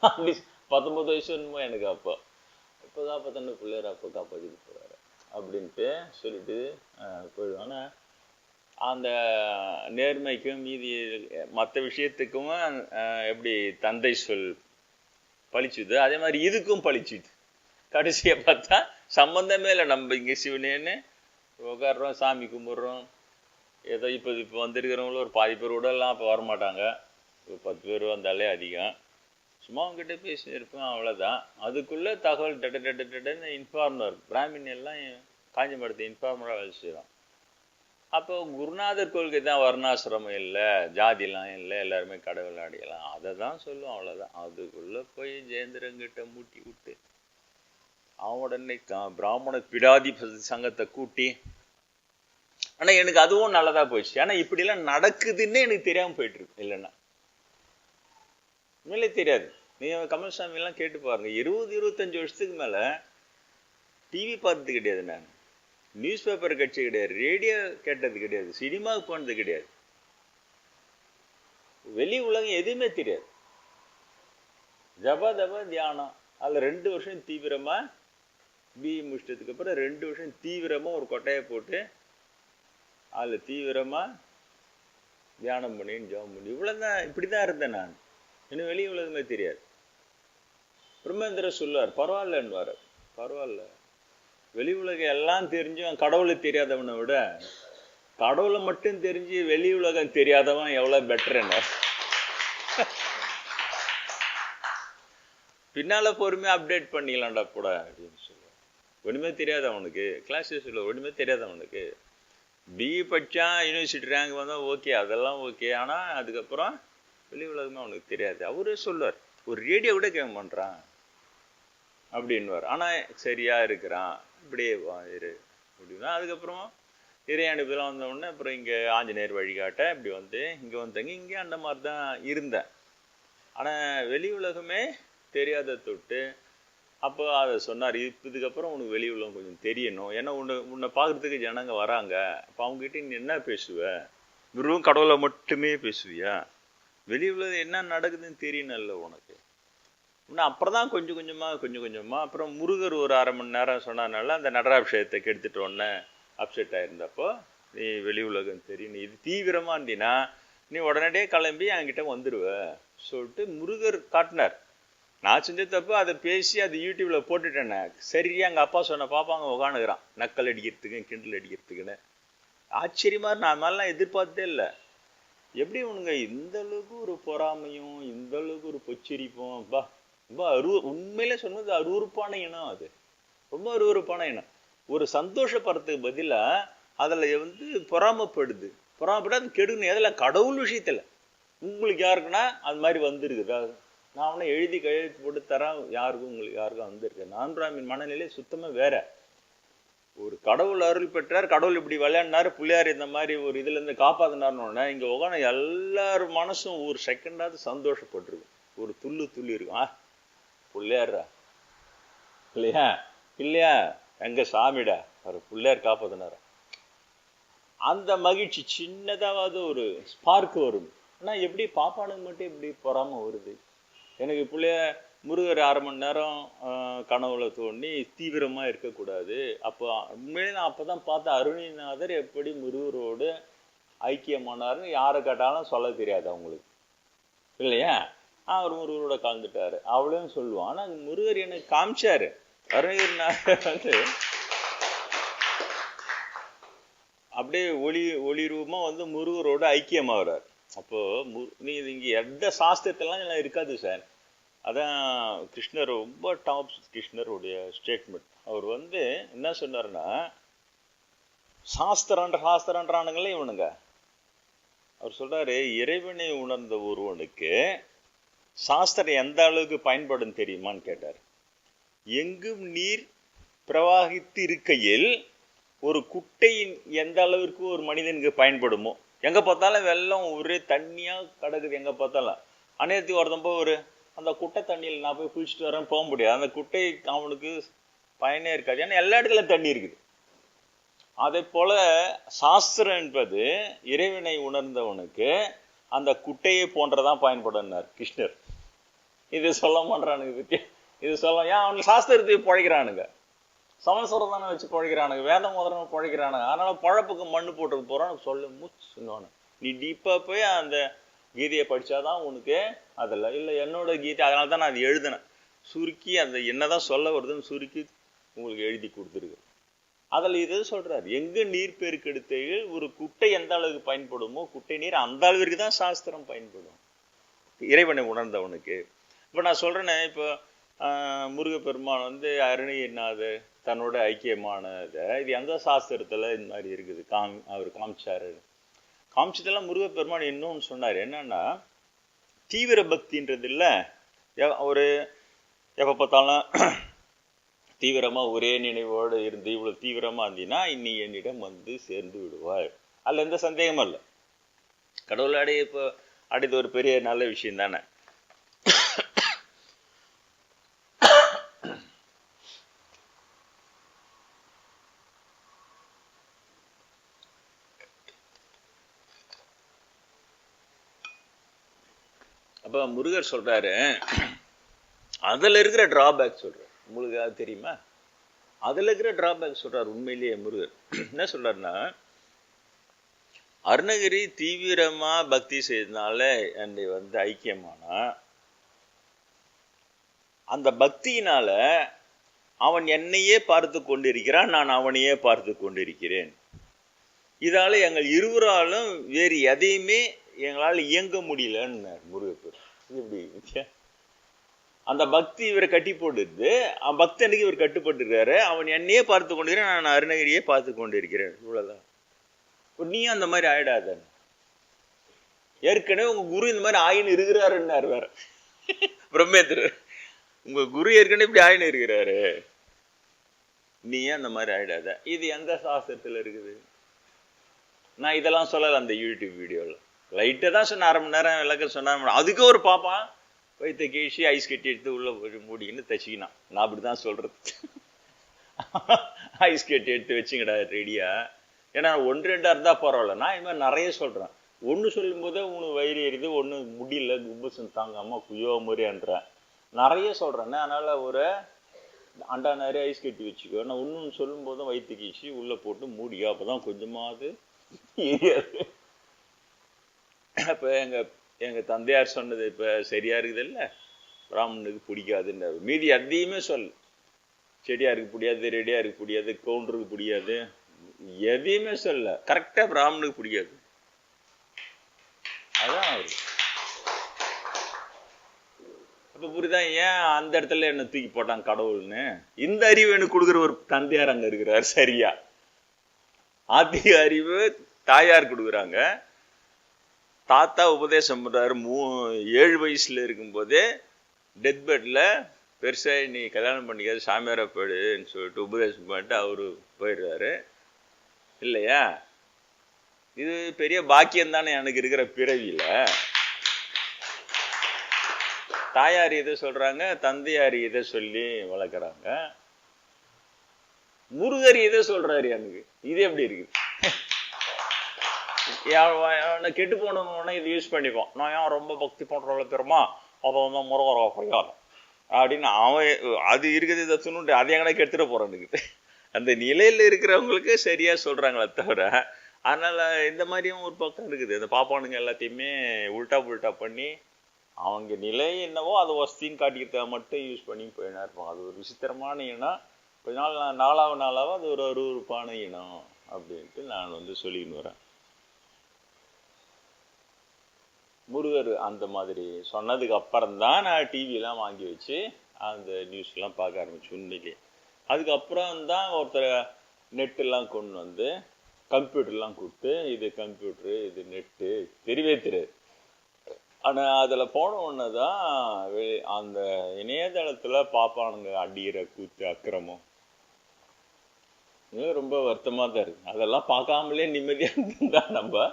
அப்படி 19 வயசு என்னமோ எனக்கு அப்போ, இப்போ காப்பாற்றின பிள்ளையார் அப்போ காப்பாற்றிட்டு போகிறாரு அப்படின்ட்டு சொல்லிட்டு போயிடுவோம். ஆனால் அந்த நேர்மைக்கும் மீதி மற்ற விஷயத்துக்கும் எப்படி தந்தை சொல் பழிச்சுது, அதே மாதிரி இதுக்கும் பழிச்சுது. கடைசியை பார்த்தா சம்பந்தமே இல்லை, நம்ம இங்கே சிவனேன்னு உட்காடுறோம், சாமி கும்பிட்றோம், ஏதோ இப்போ வந்திருக்கிறவங்களும் ஒரு பாதி பேர் உடலாம் அப்போ வரமாட்டாங்க, ஒரு 10 பேர் வந்தாலே அதிகம், சும்மா அவங்ககிட்ட பேசின்னு இருப்பேன், அவ்வளோதான். அதுக்குள்ளே தகவல் டன்னு இன்ஃபார்மர் பிராமின் எல்லாம் காஞ்சிபுரத்தை இன்ஃபார்மராக வேலை செய்கிறோம். அப்போ குருநாதர் கொள்கை தான், வர்ணாசிரமம் இல்லை, ஜாதிலாம் இல்லை, எல்லாருமே கடவுள் அடையலாம், அதை தான் சொல்லுவோம், அவ்வளோதான். அதுக்குள்ளே போய் ஜெயந்திரங்கிட்ட மூட்டி விட்டு அவன் உடனே பிராமண பிடாதி சங்கத்தை கூட்டி. ஆனால் எனக்கு அதுவும் நல்லதாக போயிடுச்சு, ஏன்னா இப்படிலாம் நடக்குதுன்னு எனக்கு தெரியாமல் போயிட்டுருக்கு. இல்லைன்னா உண்மையிலே தெரியாது. நீங்கள் கமல்சாமிலாம் கேட்டு பாருங்க, 20-25 வருஷத்துக்கு மேலே டிவி பார்த்தது கிடையாது, நான் நியூஸ் பேப்பர் கட்சி கிடையாது, ரேடியோ கேட்டது கிடையாது, சினிமாவுக்கு போனது கிடையாது, வெளி உலகம் எதுவுமே தெரியாது. ஜப தப தியானம், அதில் 2 வருஷம் தீவிரமாக பிஇ முடிச்சதுக்கு அப்புறம் 2 வருஷம் தீவிரமாக ஒரு கொட்டையை போட்டு அதில் தீவிரமாக தியானம் பண்ணின்னு ஜபம் பண்ணி இவ்வளோதான். இப்படி தான் இருந்தேன் நான், இன்னும் வெளி உலகமே தெரியாது. பிரம்மேந்திர சொல்லுவார், பரவாயில்லன்னுவார், பரவாயில்ல, வெளி உலகம் எல்லாம் தெரிஞ்சும் கடவுளை தெரியாதவனை விட கடவுளை மட்டும் தெரிஞ்சு வெளி உலகம் தெரியாதவன் எவ்வளோ பெட்டர்ன்னு. பின்னால் பொறுமையாக அப்டேட் பண்ணிக்கலாம்டா கூட அப்படின்னு சொல்லுவார். ஒன்றுமே தெரியாது அவனுக்கு, கிளாஸஸ் சொல்ல ஒன்றுமே தெரியாது அவனுக்கு. பிஇ படித்தா யூனிவர்சிட்டி ரேங்க் வந்தால் ஓகே, அதெல்லாம் ஓகே, ஆனால் அதுக்கப்புறம் வெளி உலகமே அவனுக்கு தெரியாது. அவரே சொல்லுவார், ஒரு ரேடியோ கூட கேட்க பண்ணுறான் அப்படின்வார், ஆனால் சரியா இருக்கிறான், இப்படியே இரு அப்படின்னா. அதுக்கப்புறம் இறையாண்டுலாம் வந்தவுடனே அப்புறம் இங்கே ஆஞ்சநேயர் வழிகாட்ட இப்படி வந்து இங்கே வந்தங்க, இங்கே அந்த மாதிரி தான் இருந்தேன். ஆனால் வெளி உலகமே தெரியாத தொட்டு அப்போ அதை சொன்னார், இதுக்கப்புறம் உனக்கு வெளி உலகம் கொஞ்சம் தெரியணும், ஏன்னா உன்னை பார்க்கறதுக்கு ஜனங்க வராங்க, அப்போ அவங்ககிட்ட நீ என்ன பேசுவ, வெறும் கடவுளை மட்டுமே பேசுவியா, வெளி உலகம் என்ன நடக்குதுன்னு தெரியணும்ல உனக்கு. இன்னும் அப்புறம் தான் கொஞ்சம் கொஞ்சமாக அப்புறம் முருகர் ஒரு 1/2 மணி நேரம் சொன்னதுனால அந்த நடராபிஷேகத்தை கெடுத்துட்டு உடனே அப்செட் ஆயிருந்தப்போ, நீ வெளி உலகம் தெரியும், நீ இது தீவிரமாக இருந்தீன்னா நீ உடனடியே கிளம்பி என்கிட்ட வந்துடுவ சொல்லிட்டு முருகர் காட்டினார். நான் செஞ்ச தப்பு அதை பேசி அது யூடியூப்ல போட்டுட்டேனே, சரியா எங்கள் அப்பா சொன்ன பாப்பாங்க உட்காந்துக்கிறான் நக்கல் அடிக்கிறதுக்கு கிண்டல் அடிக்கிறதுக்குன்னு. ஆச்சரியமா நான் மாதிரிலாம் எதிர்பார்த்தே இல்லை. எப்படி உனங்க இந்த அளவுக்கு ஒரு பொறாமையும் இந்த அளவுக்கு ஒரு பொச்சரிப்பும், ரொம்ப உண்மையிலே சொன்னது அருவருப்பான இனம். அது ரொம்ப அருவருப்பான இனம். ஒரு சந்தோஷப்படுறதுக்கு பதிலா அதுல பொறாமப்படுது. பொறாமப்பட்டு அது கெடுக்கணும். எதில்? கடவுள் விஷயத்துல. உங்களுக்கு யாருக்குன்னா அது மாதிரி வந்துருக்குதா? நான் அவனை எழுதி கையெழுத்து போட்டு தரேன், யாருக்கும் உங்களுக்கு யாருக்கும் வந்திருக்கு. நான் பிராமின் மனநிலை சுத்தமா வேற. ஒரு கடவுள் அருள் பெற்றார், கடவுள் இப்படி விளையாடினாரு, பிள்ளையார் இந்த மாதிரி ஒரு இதுல இருந்து காப்பாத்தினார்னு இங்க உட்காந்து எல்லாரும் மனசும் ஒரு செகண்டாவது சந்தோஷப்பட்டிருக்கு, ஒரு துள்ளி இருக்கும். பிள்ளையாரா இல்லையா இல்லையா, எங்க சாமிடா ஒரு பிள்ளையார் காப்பாத்தினார, அந்த மகிழ்ச்சி சின்னதாவது ஒரு ஸ்பார்க் வரும். ஆனா எப்படி பாப்பானுக்கு மட்டும் எப்படி பொறாம வருது? எனக்கு பிள்ளைய முருகர் 1/2 மணி நேரம் கனவுல தோண்டி தீவிரமா இருக்கக்கூடாது. அப்போ உண்மையிலே நான் அப்பதான் பார்த்தேன், அருணிநாதர் எப்படி முருகரோடு ஐக்கியமானாருன்னு யாரை கேட்டாலும் சொல்ல தெரியாது அவங்களுக்கு, இல்லையா? அவர் முருகரோட கலந்துட்டாரு அவ்வளோன்னு சொல்லுவான். ஆனா முருகர் எனக்கு காமிச்சாரு. அருணகிரிநாதர் அப்படியே ஒளி ரூபமா முருகரோட ஐக்கியமாகறார். அப்போ நீ இங்க எந்த சாஸ்திரத்திலாம் இருக்காது சார். அதான் கிருஷ்ணர் ரொம்ப டாப். கிருஷ்ணருடைய ஸ்டேட்மெண்ட் அவர் என்ன சொன்னாருன்னா, சாஸ்திரன்றானுங்களே இவனுங்க. அவர் சொல்றாரு, இறைவனை உணர்ந்த ஒருவனுக்கு சாஸ்திரம் எந்த அளவுக்கு பயன்படும் தெரியுமான்னு கேட்டார். எங்கும் நீர் பிரவாகித்து இருக்கையில் ஒரு குட்டையின் எந்த அளவிற்கு ஒரு மனிதனுக்கு பயன்படுமோ, எங்க பார்த்தாலும் வெள்ளம் ஒரே தண்ணியா கிடக்குது, எங்க பார்த்தாலும் அநேகத்துக்கு ஒருத்தன் அந்த குட்டை தண்ணியில் நான் போய் குளிச்சுட்டு வரேன் போக முடியாது, அந்த குட்டை அவனுக்கு பயனே இருக்காது, ஏன்னா எல்லா இடத்துலயும் தண்ணி இருக்குது. அதே போல சாஸ்திரம் என்பது இறைவனை உணர்ந்தவனுக்கு அந்த குட்டையை போன்றதான் பயன்படுனார் கிருஷ்ணர். இது சொல்ல மாட்டானுங்க பத்தி, இது சொல்ல ஏன் அவனுக்கு சாஸ்திரத்தை பழைக்கிறானுங்க, சமஸ்வரம் தானே வச்சு பழைக்கிறானுங்க, வேதம் முதல்ல பழைக்கிறானுங்க. அதனால பழப்புக்கு மண்ணு போட்டு போறான்னு சொல்ல மூச்சுன்னு. நீ டீப்பா போய் அந்த கீதையை படிச்சாதான் உனக்கு அதில் இல்லை என்னோட கீதை, அதனால தான் நான் அது எழுதினேன், சுருக்கி அந்த என்னதான் சொல்ல வருதுன்னு சுருக்கி உங்களுக்கு எழுதி கொடுத்துருக்கு. அதில் இது சொல்றாரு, எங்க நீர் பெருக்கெடுத்தையில் ஒரு குட்டை எந்த அளவுக்கு பயன்படுமோ குட்டை நீர் அந்த அளவிற்கு தான் சாஸ்திரம் பயன்படும் இறைவனை உணர்ந்தவனுக்கு. இப்போ நான் சொல்றேனே, இப்போ முருகப்பெருமான் அருணகிரிநாதர் தன்னோட ஐக்கியமானதை இது எந்த சாஸ்திரத்துல இந்த மாதிரி இருக்குது அவர் காமிச்சாரு. காமிச்சதெல்லாம் முருகப்பெருமான் இன்னொன்னு சொன்னார். என்னன்னா, தீவிர பக்தின்றது இல்லை, ஒரு எப்போ பார்த்தாலும் தீவிரமா ஒரே நினைவோடு இருந்து இவ்வளவு தீவிரமா இருந்தீங்கன்னா இன்னி என்னிடம் சேர்ந்து விடுவார், அதுல எந்த சந்தேகமும் இல்லை. கடவுள் இப்போ அடைது ஒரு பெரிய நல்ல விஷயம் தானே. அப்ப முருகர் சொல்றாரு, அதுல இருக்கிற டிராபேக் சொல்றாரு. உங்களுக்கு அது தெரியுமா? அதுல இருக்கிற டிராபேக் சொல்றாரு. உண்மையிலேயே முருகர் என்ன சொல்றாருன்னா, அருணகிரி தீவிரமா பக்தி செய்ததுனால என்னை ஐக்கியமானா, அந்த பக்தியினால அவன் என்னையே பார்த்து கொண்டிருக்கிறான், நான் அவனையே பார்த்து கொண்டிருக்கிறேன். இதால எங்கள் இருவராலும் வேறு எதையுமே எங்களால் இயங்க முடியலன்னு முருகப்பெரு. இப்படி அந்த பக்தி இவரை கட்டி போட்டுது. பக்தனுக்கு இவர் கட்டுப்பட்டுருக்காரு. அவன் என்னையே பார்த்து கொண்டிருக்கிறேன், நான் அருணகிரியே பார்த்து கொண்டிருக்கிறேன், இவ்வளவுதான். நீயும் அந்த மாதிரி ஆயிடாத. ஏற்கனவே உங்க குரு இந்த மாதிரி ஆயின்னு இருக்கிறாருன்னாரு வேற பிரம்மேந்திரர். உங்க குரு ஏற்கனவே இப்படி ஆயின்னு இருக்கிறாரு, நீ ஏன் அந்த மாதிரி ஆயிடாத. இது எந்த சாஸ்திரத்துல இருக்குது? நான் இதெல்லாம் சொல்லல அந்த யூடியூப் வீடியோல, லைட்டை தான் சொன்ன, 1/2 மணி நேரம் விளக்க சொன்ன. அதுக்கு ஒரு பாப்பான் வயிற்ற கீழ்ச்சி ஐஸ் கட்டி எடுத்து உள்ள மூடிக்கின்னு தச்சிக்கினான். நான் அப்படிதான் சொல்றது. ஐஸ் கட்டி எடுத்து வச்சுங்கடா ரெடியா. ஏன்னா 1-2 இருந்தா பரவாயில்ல. நான் இது மாதிரி நிறைய சொல்றேன். ஒன்று சொல்லும் போதே உனக்கு வயிறு எரியுது, ஒன்று முடியல, குப்பசம் தாங்காம குயோ முறையன்றேன். நிறைய சொல்றேன். அதனால ஒரு அண்டா நிறைய ஐஸ் கட்டி வச்சுக்கோ. நான் ஒன்று சொல்லும் போதும் வயிற்று கீழ்ச்சி உள்ள போட்டு மூடியோ, அப்பதான் கொஞ்சமாவது எரியாது. அப்ப எங்க தந்தையார் சொன்னது இப்ப சரியா இருக்குது இல்ல, பிராமணனுக்கு பிடிக்காதுன்னு. மீதி அதையுமே சொல்லு. செடியாருக்கு பிடிக்காது, ரெடியாருக்கு பிடிக்காது, கவுண்டருக்கு பிடிக்காது, எதையுமே சொல்ல. கரெக்டா பிராமணனுக்கு பிடிக்காது. அதான் அவரு. அப்ப புரியுதான் ஏன் அந்த இடத்துல என்ன தூக்கி போட்டான் கடவுள்னு. இந்த அறிவு எனக்கு கொடுக்குற ஒரு தந்தையார் அங்க இருக்கிறார். சரியா அதிக அறிவு தாயார் கொடுக்குறாங்க. தாத்தா உபதேசம் பண்றாரு. 7 வயசுல இருக்கும் போதே டெத் பெட்ல பெருசா நீ கல்யாணம் பண்ணிக்காது, சாமியாரா போயிடுன்னு சொல்லிட்டு உபதேசம் பண்ணிட்டு அவரு போயிடுறாரு இல்லையா. இது பெரிய பாக்கியம் தானே எனக்கு இருக்கிற பிறவியில. தாயார் இதை சொல்றாங்க, தந்தையார் இதை சொல்லி வளர்க்குறாங்க. முருகர் இதை சொல்றாரு எனக்கு. இது எப்படி இருக்கு? கெட்டு போனவன இதை யூஸ் பண்ணிப்போம். நான் ஏன் ரொம்ப பக்தி பண்றவள பெருமா அதை வந்து முருகரா பரிகாரம் அப்படின்னு அவன் அது இருக்குது. இதை துணுண்டு அதை எங்கடா கெடுத்துட போறானுக்கு. அந்த நிலையில இருக்கிறவங்களுக்கு சரியா சொல்றாங்களே தவிர. அதனால இந்த மாதிரியும் ஒரு பக்கம் இருக்குது. இந்த பாப்பானுங்க எல்லாத்தையுமே உல்டா புல்டா பண்ணி அவங்க நிலை என்னவோ அதை வசதின்னு காட்டிக்கிறத மட்டும் யூஸ் பண்ணி போயினா இருப்பாங்க. அது ஒரு விசித்திரமான இனம். கொஞ்ச நாள் நாளாக அது ஒரு அருவருப்பான இனம் அப்படின்ட்டு நான் வந்து சொல்லின்னு வரேன். முருகர் அந்த மாதிரி சொன்னதுக்கு அப்புறம் தான் நான் டிவிலாம் வாங்கி வச்சு அந்த நியூஸ்லாம் பார்க்க ஆரம்பிச்சு. உண்மையிலே அதுக்கப்புறம் தான் ஒருத்தர் நெட்டெல்லாம் கொண்டு வந்து கம்ப்யூட்டர்லாம் கொடுத்து இது கம்ப்யூட்டரு இது நெட்டு தெரியவே தெரியாது. ஆனால் அதில் போன உடனே தான் அந்த இணையதளத்தில் பாப்பானுங்க அடிக்கிற கூத்து அக்கிரமம் ரொம்ப வருத்தமாக தான் இருக்கு. அதெல்லாம் பார்க்காமலே நிம்மதியாக இருந்தா நம்ம.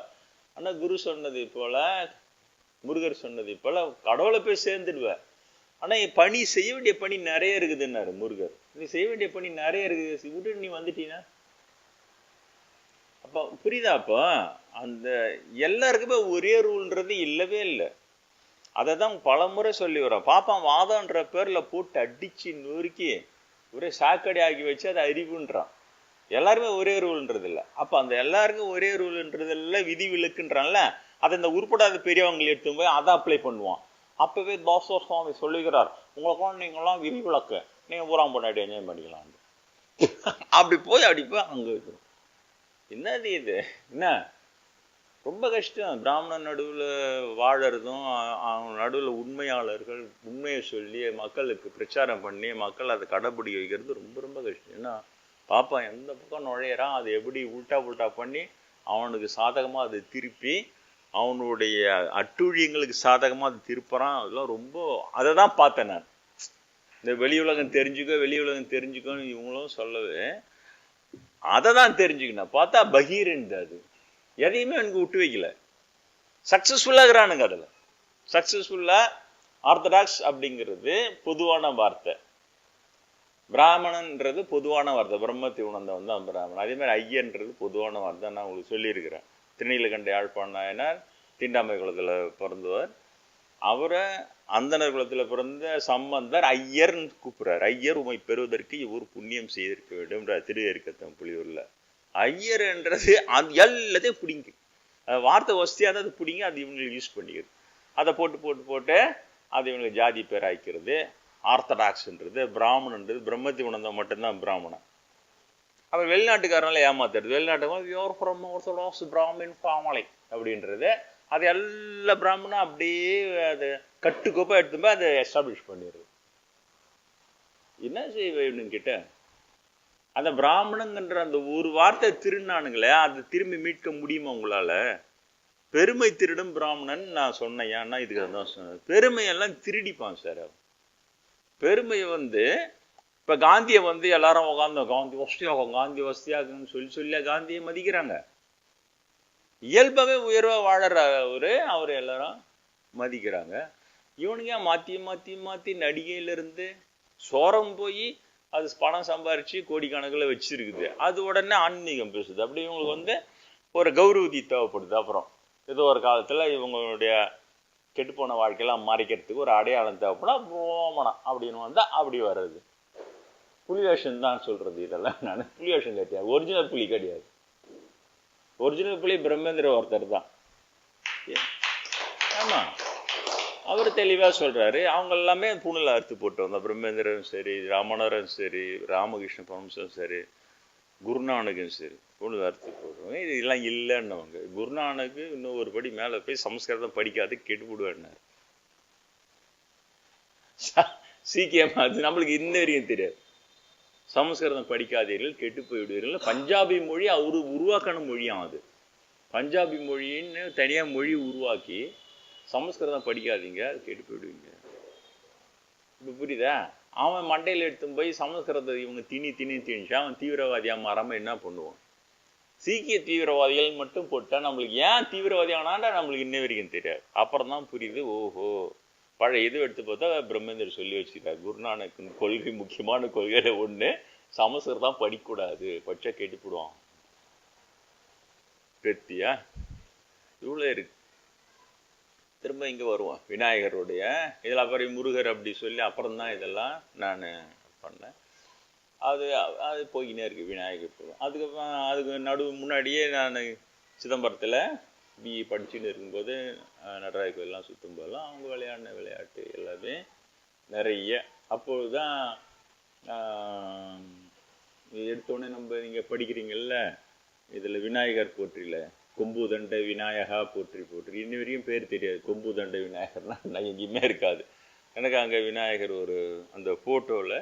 ஆனால் குரு சொன்னது போல, முருகர் சொன்னது போல கடவுளை போய் சேர்ந்துடுவேன். ஆனால் பணி செய்ய வேண்டிய பணி நிறைய இருக்குதுன்னாரு முருகர். நீ செய்ய வேண்டிய பணி நிறைய இருக்குது, விட்டு நீ வந்துட்டீங்கன்னா அப்போ புரியுதா? அப்போ அந்த எல்லாருக்குமே ஒரே ரூல்ன்றது இல்லவே இல்லை. அதை தான் பல முறை சொல்லி வரோம். பாப்பான் வாதம்ன்ற பேர்ல போட்டு அடிச்சு நொறுக்கி ஒரே சாக்கடை ஆக்கி வச்சு அதை அறிவுன்றான். எல்லாருமே ஒரே ரூல்ன்றது இல்லை. அப்ப அந்த எல்லாருக்கும் ஒரே ரூல்ன்றது இல்லை, விதி விலக்குன்றான்ல. அதை இந்த உருப்படாத பெரியவங்களை எடுத்து போய் அதை அப்ளை பண்ணுவான். அப்பவே தாசோர் சுவாமி சொல்லுகிறார், உங்களுக்கும் நீங்களாம் விதி விலக்கு, நீங்க ஊராம் பொண்டாட்டி என்ஜாய் பண்ணிக்கலாம். அப்படி போய் அங்க வைக்கணும். என்னது இது? என்ன ரொம்ப கஷ்டம். பிராமணன் நடுவில் வாழறதும் அவங்க நடுவில் உண்மையாளர்கள் உண்மையை சொல்லி மக்களுக்கு பிரச்சாரம் பண்ணி மக்கள் அதை கடைப்பிடிக்க வைக்கிறது ரொம்ப ரொம்ப கஷ்டம். ஏன்னா பாப்பா எந்த பக்கம் நுழையிறான், அதை எப்படி உல்டா பண்ணி அவனுக்கு சாதகமாக அதை திருப்பி அவனுடைய அட்டூழியங்களுக்கு சாதகமாக அதை திருப்புறான். அதெல்லாம் ரொம்ப அதை தான் பார்த்தேன் நான். இந்த வெளி உலகம் தெரிஞ்சுக்கோன்னு இவங்களும் சொல்லவே அதை தான் தெரிஞ்சுக்கணும். பார்த்தா பகீரன் அது எதையுமே எனக்கு விட்டு வைக்கல. சக்சஸ்ஃபுல்லாகிறானுங்க. அதில் சக்சஸ்ஃபுல்லா ஆர்த்தடாக்ஸ் அப்படிங்கிறது பொதுவான வார்த்தை, பிராமணன்றது பொதுவான வார்த்தை, பிரம்மத்தை உணர்ந்தவன் தான் பிராமணன். அதே மாதிரி ஐயன்றது பொதுவான வார்த்தை. நான் உங்களுக்கு சொல்லியிருக்கிறேன். திருநீலகண்ட யாழ்ப்பாண நாயனார் தீண்டாமை குலத்தில் பிறந்தவர். அவரை அந்தனர் குலத்தில் பிறந்த சம்பந்தர் ஐயர்னு கூப்பிடுறார். ஐயர் உமை பெறுவதற்கு இவர் புண்ணியம் செய்திருக்க வேண்டும் திருவேற்கத்தம் புலியூர்ல. ஐயர் என்றது அது எல்லாத்தையும் பிடிங்க, வார்த்தை வசதியாக தான் அது பிடிங்க, அது இவங்களுக்கு யூஸ் பண்ணிக்கிறது. அதை போட்டு அது இவங்களுக்கு ஜாதி பேர் ஆய்க்கிறது. ஆர்த்தடாக்ஸ்ன்றது பிராமணன்றது பிரம்மத்தை உணர்ந்தவன் மட்டும்தான் பிராமணன். அப்புறம் வெளிநாட்டுக்காரனால ஏமாத்துறது. வெளிநாட்டுக்கு பிராமின் ஃபாமலை அப்படின்றது அது எல்லா பிராமணனும் அப்படியே அது கட்டுக்கோப்பா எடுத்துப்போ அதை எஸ்டாப்ளிஷ் பண்ணிடுறது. என்ன செய்வேன்னு கிட்ட அந்த பிராமணங்கிற அந்த ஒரு வார்த்தை திருநானுங்களே, அதை திரும்பி மீட்க முடியுமா உங்களால? பெருமை திருடும் பிராமணன் நான் சொன்னேன். ஏன்னா இதுக்கு தான் சொன்னேன். பெருமையெல்லாம் திருடிப்பான் சார். பெருமையை இப்ப காந்தியை எல்லாரும் உட்காந்து காந்தி வசதியாகுன்னு சொல்லி காந்தியை மதிக்கிறாங்க. இயல்பாவே உயர்வா வாழற அவரு எல்லாரும் மதிக்கிறாங்க. இவனுங்க மாற்றி மாற்றி மாற்றி நடிகையிலிருந்து சோரம் போய் அது பணம் சம்பாரித்து கோடிக்கணக்கில் வச்சுருக்குது. அது உடனே ஆன்மீகம் பேசுது. அப்படி இவங்களுக்கு வந்து ஒரு கௌரவதி தேவைப்படுது. அப்புறம் ஏதோ ஒரு காலத்தில் இவங்களுடைய கெட்டுப்போன வாழ்க்கையெல்லாம் மறைக்கிறதுக்கு ஒரு அடையாளம் தேவைப்படும். போமனம் அப்படின்னு வந்தால் அப்படி வர்றது. புலிவேஷன் தான் சொல்கிறது. இதெல்லாம் நான் புலிவேஷன் கிடையாது, ஒரிஜினல் புலி கிடையாது. ஒரிஜினல் புலி பிரம்மேந்திர ஒருத்தர் தான். ஆமாம், அவர் தெளிவாக சொல்கிறாரு. அவங்க எல்லாமே பூணில் அறுத்து போட்டு வந்தோம். பிரம்மேந்திரன் சரி, ராமணரும் சரி, ராமகிருஷ்ண பரமஹம்சரும் சரி, குருநானக்கும் சரி, பூணில் அறுத்து போடுவாங்க. இது எல்லாம் இல்லைன்னவங்க. குருநானக்கு இன்னும் ஒரு படி மேலே போய் சமஸ்கிருதம் படிக்காது கெட்டுவிடுவேன்னார். சீக்கியம் அது நம்மளுக்கு இன்ன வரைக்கும் தெரியாது. சமஸ்கிருதம் படிக்காதீர்கள் கெட்டு போய்விடுவீர்கள். பஞ்சாபி மொழி அவரு உருவாக்கின மொழியாம். அது பஞ்சாபி மொழின்னு தனியாக மொழி உருவாக்கி சமஸ்கிருதம் படிக்காதீங்க, அது கெட்டு போயிடுவீங்க. இப்போ புரியுதா? அவன் மண்டையில் எடுத்து போய் சமஸ்கிருதத்தை இவங்க திணிச்சா அவன் தீவிரவாதியாக மாறாமல் என்ன பண்ணுவான்? சீக்கிய தீவிரவாதிகள் மட்டும் போட்டால் நம்மளுக்கு ஏன் தீவிரவாதி ஆனாண்டா நம்மளுக்கு இன்ன வரைக்கும் தெரியாது. அப்புறம் தான் புரியுது. ஓஹோ, பழைய இது எடுத்து பார்த்தா பிரம்மேந்தர் சொல்லி வச்சுக்கிறார். குருநானக் கொள்கை, முக்கியமான கொள்கையில ஒன்று சமஸ்கிருதம் படிக்கக்கூடாது, படிச்சா கெட்டுப்பிடுவான். பெத்தியா இவ்வளோ இருக்கு. திரும்ப இங்கே வருவோம் விநாயகருடைய இதில். அப்புறம் முருகர் அப்படி சொல்லி அப்புறம்தான் இதெல்லாம் நான் பண்ணேன். அது போய்கினே இருக்கு விநாயகர். அதுக்கப்புறம் அதுக்கு முன்னாடியே நான் சிதம்பரத்தில் பிஇ படிச்சுன்னு இருக்கும்போது நடராஜ கோயிலெலாம் சுற்றும் போதெல்லாம் அவங்க விளையாடின விளையாட்டு எல்லாமே நிறைய. அப்போது தான் எடுத்தோடனே நீங்கள் படிக்கிறீங்கள்ல, இதில் விநாயகர் போற்றில கொம்பு தண்டை விநாயகா போற்றி போற்றி இன்ன வரையும் பேர் தெரியாது. கொம்பு தண்டை விநாயகர்னா நான் எங்கேயுமே இருக்காது. எனக்கு அங்கே விநாயகர் ஒரு அந்த ஃபோட்டோவில்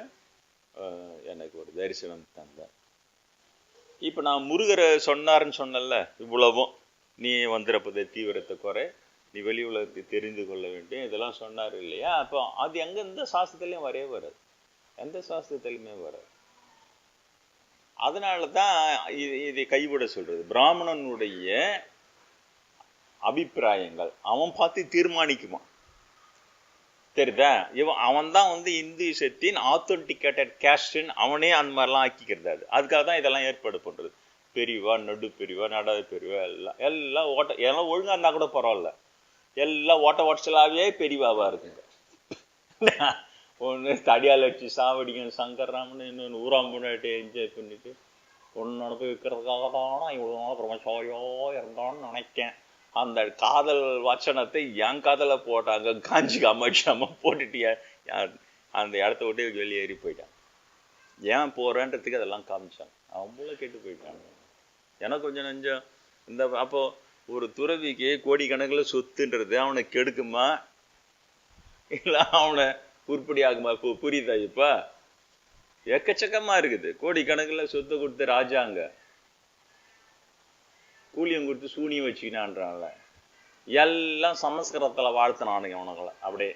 எனக்கு ஒரு தரிசனம் தந்தார். இப்போ நான் முருகரை சொன்னார்ன்னு சொன்னல, இவ்வளவும் நீ வந்துடுறப்போதே தீவிரத்தை குறை, நீ வெளி உலகத்தை தெரிந்து கொள்ள வேண்டும், இதெல்லாம் சொன்னார் இல்லையா? அப்போ அது எங்கே எந்த சாஸ்திரத்துலேயும் வரவே வராது, எந்த சாஸ்திரத்துலையுமே வராது. அதனால தான் இதை கைவிட சொல்றது. பிராமணனுடைய அபிப்பிராயங்கள் அவன் பார்த்து தீர்மானிக்குமா, தெரியுதா? அவன் தான் வந்து இந்துசத்தின் ஆத்தென்டிகேட்டட் கேஸ்ட்ன்னு அவனே அந்த மாதிரிலாம் ஆக்கிக்கிறது. அதுக்காக தான் இதெல்லாம் ஏற்பாடு பண்றது. பெரியவா, நடு பெரியவா, நடாத பெரியவா, எல்லாம் எல்லாம் ஒழுங்கா இருந்தா கூட பரவாயில்ல, எல்லாம் ஓட்டலாவே பெரியவாவா இருக்குங்க. ஒன்று தடியால் வச்சு சாவடிக்கணும் சங்கர்ராமன், இன்னொன்று ஊராம் முன்னாடி என்ஜாய் பண்ணிட்டு ஒன்று நடப்பு வைக்கிறதுக்காக தானா இவ்வளோ நாள் பிரம்மச்சாரியா இருந்தான்னு நினைக்கேன். அந்த காதல் வச்சனத்தை என் காதலை போட்டாங்க, காஞ்சி காமாட்சியாம போட்டுட்டிய அந்த இடத்த விட்டு வெளியேறி போயிட்டான். ஏன் போறேன்றதுக்கு அதெல்லாம் காமிச்சாங்க. அவ்வளோ கேட்டு போயிட்டாங்க. எனக்கு கொஞ்சம் நெஞ்சம் இந்த அப்போ ஒரு துறவிக்கு கோடிக்கணக்கில் சொத்துன்றது அவனை கெடுக்குமா இல்லை அவனை உருப்படி ஆகுமா? இப்போ புரியுதா? இப்போ எக்கச்சக்கமா இருக்குது. கோடிக்கணக்கில் சொத்து கொடுத்து ராஜாங்க கூலியம் கொடுத்து சூனியம் வச்சுக்கினான்றான்ல. எல்லாம் சமஸ்கிருதத்தில் வாழ்த்தினானுங்க அவனுங்களை. அப்படியே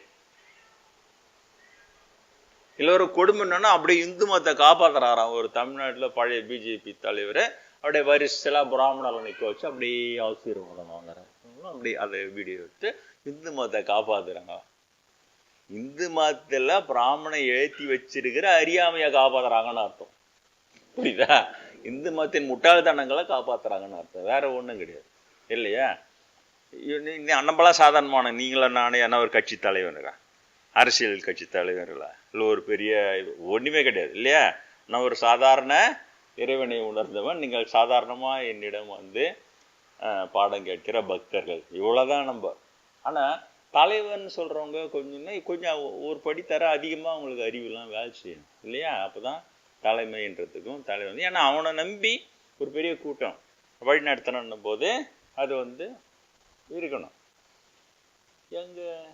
இல்லை ஒரு கொடுமைன்னா அப்படியே இந்து மதத்தை காப்பாற்றுறாராம். ஒரு தமிழ்நாட்டில் பழைய பிஜேபி தலைவர் அப்படியே வரிசையெல்லாம் பிராமணர்களை நிற்க வச்சு அப்படியே ஆசீர்வாதம் வாங்குறாங்க. அப்படி அதை வீடியோ எடுத்து இந்து மதத்தை காப்பாத்துறாங்க. இந்து மதத்துல பிராமணை எழுத்தி வச்சிருக்கிற அறியாமையை காப்பாத்துறாங்கன்னு அர்த்தம். புரியுதா? இந்து மதத்தின் முட்டாள்தனங்களை காப்பாத்துறாங்கன்னு அர்த்தம், வேற ஒன்றும் கிடையாது இல்லையா? நம்மளாம் சாதாரணமான நீங்கள நானே என்ன ஒரு கட்சி தலைவனுங்க, அரசியல் கட்சி தலைவர்களா இல்லை ஒரு பெரிய ஒன்றுமே கிடையாது இல்லையா? நான் ஒரு சாதாரண இறைவனை உணர்ந்தவன். நீங்கள் சாதாரணமாக என்னிடம் வந்து பாடம் கேட்கிற பக்தர்கள், இவ்வளோதான் நம்ம. ஆனால் தலைவன் சொல்கிறவங்க கொஞ்சம் ஒரு படி தர அதிகமாக அவங்களுக்கு அறிவுலாம் வேலை செய்யணும் இல்லையா? அப்போ தான் தலைமைன்றதுக்கும் தலைவன். ஏன்னா அவனை நம்பி ஒரு பெரிய கூட்டம் வழி நடத்தணும் போது அது வந்து இருக்கணும். எங்கள்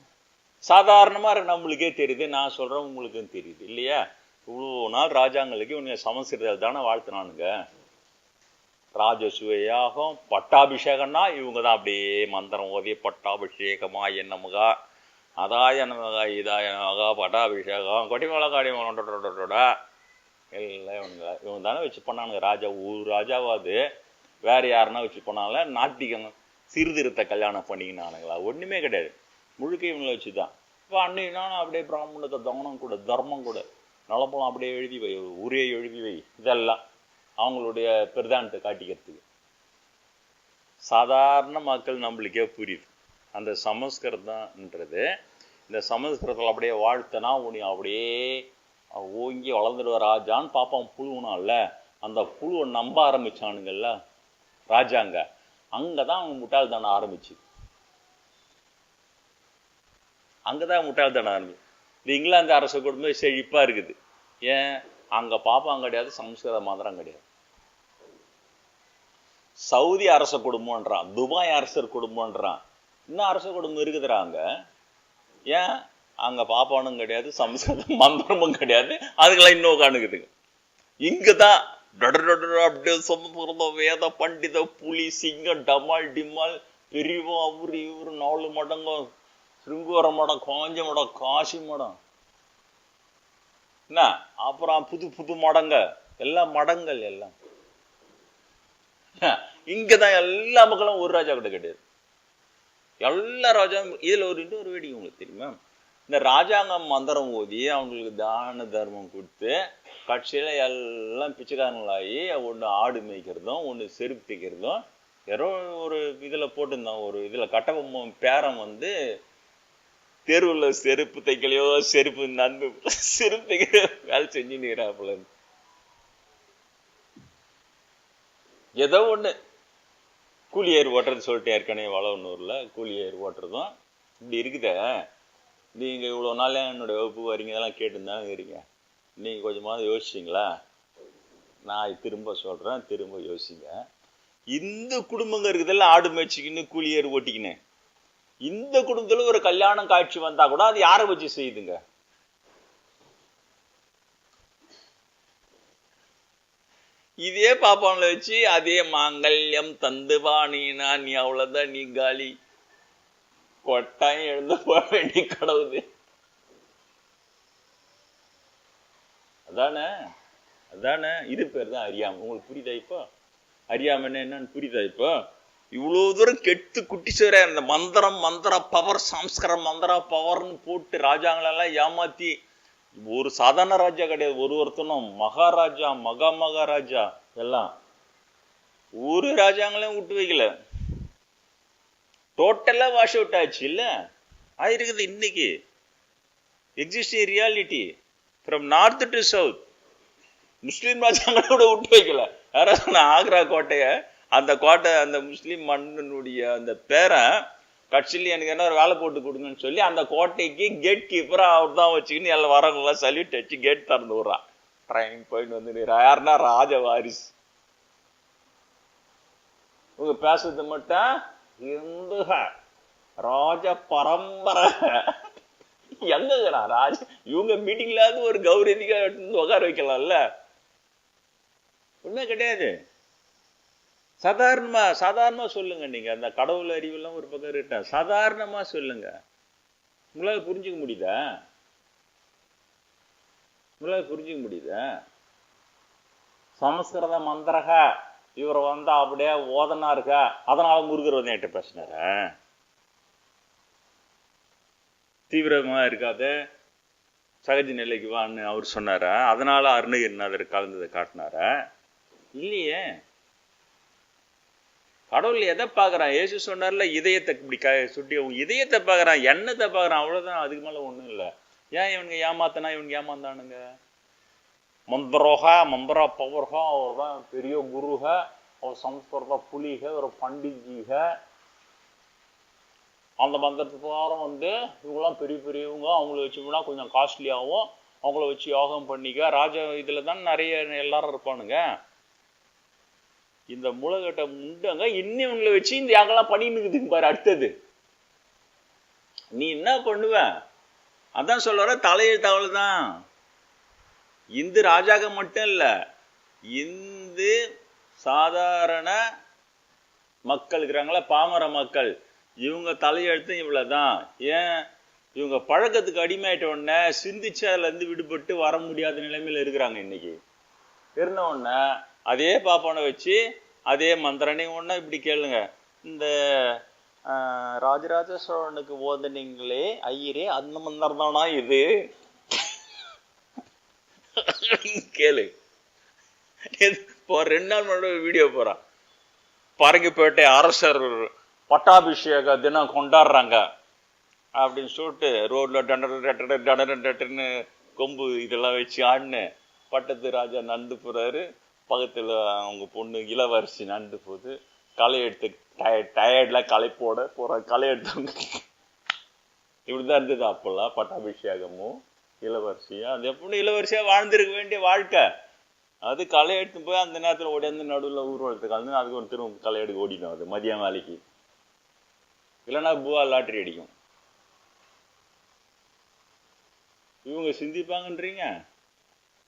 சாதாரணமாக நம்மளுக்கே தெரியுது, நான் சொல்கிறேன் உங்களுக்கும் தெரியுது இல்லையா? இவ்வளோ நாள் ராஜாங்களுக்கு இவனுங்க சமஸ்கிருதத்தில் தானே வாழ்த்தினானுங்க. ராஜசூயாகம் பட்டாபிஷேகம்னா இவங்க தான் அப்படியே மந்திரம் ஓதி பட்டாபிஷேகமா என்னமுகா அதாய நமகா இதாய நமகா பட்டாபிஷேகம் கொட்டிமலக்காடி எல்லாம் இவங்க தானே வச்சு பண்ணானுங்க. ராஜா ஒரு ராஜாவாது வேற யாருன்னா வச்சு பண்ணாங்களா? நாத்திகம் சீர்திருத்த கல்யாணம் பண்ணிக்கினானுங்களா? ஒன்றுமே கிடையாது, முழுக்க இவங்களை வச்சு தான். இப்போ அன்னைக்கு அப்படியே பிராமணத்தை தானம் கூட, தர்மம் கூட, நலப்பழம் அப்படியே எழுதி வை, உரையை எழுதி வை, இதெல்லாம் அவங்களுடைய பிரதானத்தை காட்டிக்கிறதுக்கு. சாதாரண மக்கள் நம்மளுக்கே புரியுது அந்த சமஸ்கிருதம்ன்றது. இந்த சமஸ்கிருதத்தில் அப்படியே வாழ்த்தனா உனி அப்படியே ஓங்கி வளர்ந்துடுவ ராஜான்னு பாப்பான் புழுவுனால அந்த புழுவை நம்ப ஆரம்பிச்சானுங்கள்ல ராஜாங்க, அங்கதான் அவங்க முட்டாள்தானே ஆரம்பிச்சு. அங்கதான் முட்டாள்தானே ஆரம்பிச்சு. இந்த இங்கிலாந்து அரச குடும்பம் செழிப்பா இருக்குது. ஏன்? அங்க பாப்பாங்க கிடையாது, சமஸ்கிருத மாத்திரம் கிடையாது. சவுதி அரச குடும்பம்ன்றான், துபாய் அரசர் குடும்பம்ன்றான், இன்னும் அரச குடும்பம் இருக்குதுறாங்க. ஏன்? அங்க பாப்பானும் கிடையாது, சமஸ்கிருத மந்திரமும் கிடையாது, அதுக்கெல்லாம் இன்னும் காணுக்குதுங்க. இங்கதான் அப்படியே சமஸ்கிருத வேத பண்டித புலி சிங்கம் டமால் டிமால் பெரியவா அவரு இவரு 4 மடங்கும், சிருங்கோர மடம், காஞ்ச மடம், காசி மடம், என்ன அப்புறம் புது புது மடங்க, எல்லாம் மடங்கள் எல்லாம். இங்கதான் எல்லா மக்களும் ஒரு ராஜா கிட்ட கிடையாது, எல்லா ராஜாவும். இதுல இன்னொரு வேடிக்கை உங்களுக்கு தெரியுமா? இந்த ராஜாங்கம் மந்திரம் ஓதி அவங்களுக்கு தான தர்மம் கொடுத்து கட்சியில எல்லாம் பிச்சைக்காரங்களாகி ஒன்று ஆடு மேய்க்கிறதும் ஒன்று செருப்பு தைக்கிறதும். யாரோ ஒரு இதுல போட்டிருந்தான், ஒரு இதுல கட்டபொம்மன் பேரம் வந்து தெருவில் செருப்பு தைக்கலையோ செருப்பு நன்மை செருப்பு தைக்கிற வேலை செஞ்சுன்னு ஏதோ ஒண்ணு கூலி ஏர் ஓட்டுறது சொல்லிட்டு ஏற்கனவே வளவனூர்ல கூலி ஏர் ஓட்டுறதும் இப்படி இருக்குத. நீங்க இவ்வளவு நாள் என்னுடைய வகுப்பு வரீங்க, இதெல்லாம் கேட்டுருந்தாங்க இருக்கீங்க. நீங்க கொஞ்சமாவது யோசிச்சிங்களா? நான் திரும்ப சொல்றேன், திரும்ப யோசிங்க. இந்த குடும்பங்க இருக்குதெல்லாம் ஆடு மேய்ச்சிக்கின்னு கூலி ஏர் ஓட்டிக்கின்னு, இந்த குடும்பத்துல ஒரு கல்யாணம் காட்சி வந்தா கூட அது யாரை வச்சு செய்யுதுங்க? இதே பாப்பான்ல வச்சு அதே மாங்கல்யம் தந்துவானா நீ அவ்வளவுதான், நீ காலி, கொட்டாயம் எழுந்து போக வேண்டிய கடவுது. அதானே அதானே இது பேர் தான் அறியாம. உங்களுக்கு புரியுதா இப்போ? அறியாமன்னு என்னன்னு புரியுதா இப்போ? இவ்வளவு தூரம் கெட்டு குட்டி சேர அந்த மந்திரம் மந்திர பவர் சம்ஸ்கார மந்திர பவர்னு போட்டு ராஜாங்களெல்லாம் ஏமாத்தி, ஒரு சாதாரண ராஜா கிடையாது, ஒருத்தனும் மகாராஜா மகாராஜா எல்லாம் ஒரு ராஜாங்களையும் விட்டு வைக்கல, டோட்டலா வாஷ் அவுட் ஆச்சு. இல்ல ஆயிருக்குது இன்னைக்கு existing reality from north to south. முஸ்லீம் ராஜாங்களோட விட்டு வைக்கல. யாராவது ஆக்ரா கோட்டைய, அந்த கோட்டை அந்த முஸ்லீம் மன்னனுடைய அந்த பேரை கட்சியில் எனக்கு என்ன ஒரு வேலை போட்டு கொடுங்கன்னு சொல்லி அந்த கோட்டைக்கு கேட் கீப்பரா அவர் தான் வச்சுக்கின்னு எல்லாம் வரவங்களாம் சல்யூட் அடிச்சு கேட் திறந்து விடுறான். ட்ரைனிங் போயிட்டு வந்து யாருன்னா ராஜ வாரிசு. உங்க பேசுறது மட்டும் இந்துக ராஜ பரம்பரை. எங்கடா ராஜ? இவங்க மீட்டிங்லாவது ஒரு கௌரதிகா உட்கார வைக்கலாம்ல? ஒண்ணுமே கிடையாது. சாதாரணமா சொல்லுங்க. நீங்க அந்த கடவுள் அறிவெல்லாம் ஒரு பக்கம் இருக்கா, சாதாரணமா சொல்லுங்க. உங்களால புரிஞ்சுக்க முடியுதா? சமஸ்கிருத மந்திரக இவரை வந்து அப்படியே ஓதனா இருக்க, அதனால முருகர் வந்து என்கிட்ட பேசினார. தீவிரமா இருக்காது, சகஜ நிலைக்கு வான்னு அவர் சொன்னாரா? அதனால அருணகிரிநாதர் கலந்ததை காட்டினாரா? இல்லையே. கடவுள் எதை பார்க்கறான்? ஏசு சொன்னார்ல, இதயத்தை இப்படி சுட்டி இதயத்தை பார்க்கறான், எண்ணத்தை பார்க்கறான், அவ்வளவுதான். அதுக்கு மேல ஒண்ணும் இல்லை. ஏன் இவனுங்க ஏமாத்தனா? இவனுக்கு ஏமாந்தானுங்க. மந்திரோக மந்திர பவர்க, அவர் தான் பெரிய குருக, அவர் சம்ஸ்கிருத புலிக, ஒரு பண்டிஜிக. அந்த மந்திரத்து பிரகாரம் வந்து இவங்களாம் பெரிய பெரியவங்க, அவங்கள வச்சுக்கோனா கொஞ்சம் காஸ்ட்லியாகவும், அவங்கள வச்சு யோகம் பண்ணிக்க ராஜ இதுல தான் நிறைய எல்லாரும் இருப்பானுங்க. இந்த மூலகட்ட முண்டங்க இன்னும் இவங்களை வச்சு இந்த யாங்கெல்லாம் பண்ணின்னு பாரு. அடுத்தது நீ என்ன பண்ணுவ? அதான் சொல்ற, தலையெழுத்து அவ்வளவுதான். இந்து ராஜாக மட்டும் இல்ல, இந்து சாதாரண மக்கள் இருக்கிறாங்களா, பாமர மக்கள், இவங்க தலையெழுத்து இவ்வளவுதான். ஏன்? இவங்க பழக்கத்துக்கு அடிமையாயிட்ட உடனே சிந்திச்சு அதுல இருந்து விடுபட்டு வர முடியாத நிலைமையில இருக்கிறாங்க. இன்னைக்கு இருந்த உடனே அதே பாப்பானை வச்சு அதே மந்திரனை ஒண்ணா இப்படி கேளுங்க. இந்த ராஜராஜ சோழனுக்கு ஓதனீங்களே ஐயரே, அந்த மன்னர் தானா இது? கேளு. இப்போ 2 நாள் முன்னாடி வீடியோ போறான். பரங்கிப்பேட்டை அரசர் பட்டாபிஷேக தினம் கொண்டாடுறாங்க அப்படின்னு சொல்லிட்டு ரோட்ல டன்னு கொம்பு இதெல்லாம் வச்சு ஆடினு பட்டத்து ராஜா நடந்து போறாரு. பக்கத்துல அவங்க பொண்ணு இளவரசி நடந்து போகுது. களை எடுத்து டயர்ட்ல களைப்போட போற களை எடுத்தவங்க இப்படிதான் இருந்தது அப்பெல்லாம். பட்டாபிஷேகமும் இளவரசியா, அது எப்படி இளவரசியா வாழ்ந்திருக்க வேண்டிய வாழ்க்கை. அது களை எடுத்து போய் அந்த நேரத்தில் ஓடியாந்து நடுவில் ஊர்வலத்துக்கு வந்து அதுக்கு ஒரு திரும்ப களை எடுக்க ஓடிடும். அது மதியம் வேலைக்கு இல்லைன்னா பூவா லாட்டரி அடிக்கும். இவங்க சிந்திப்பாங்கன்றீங்க.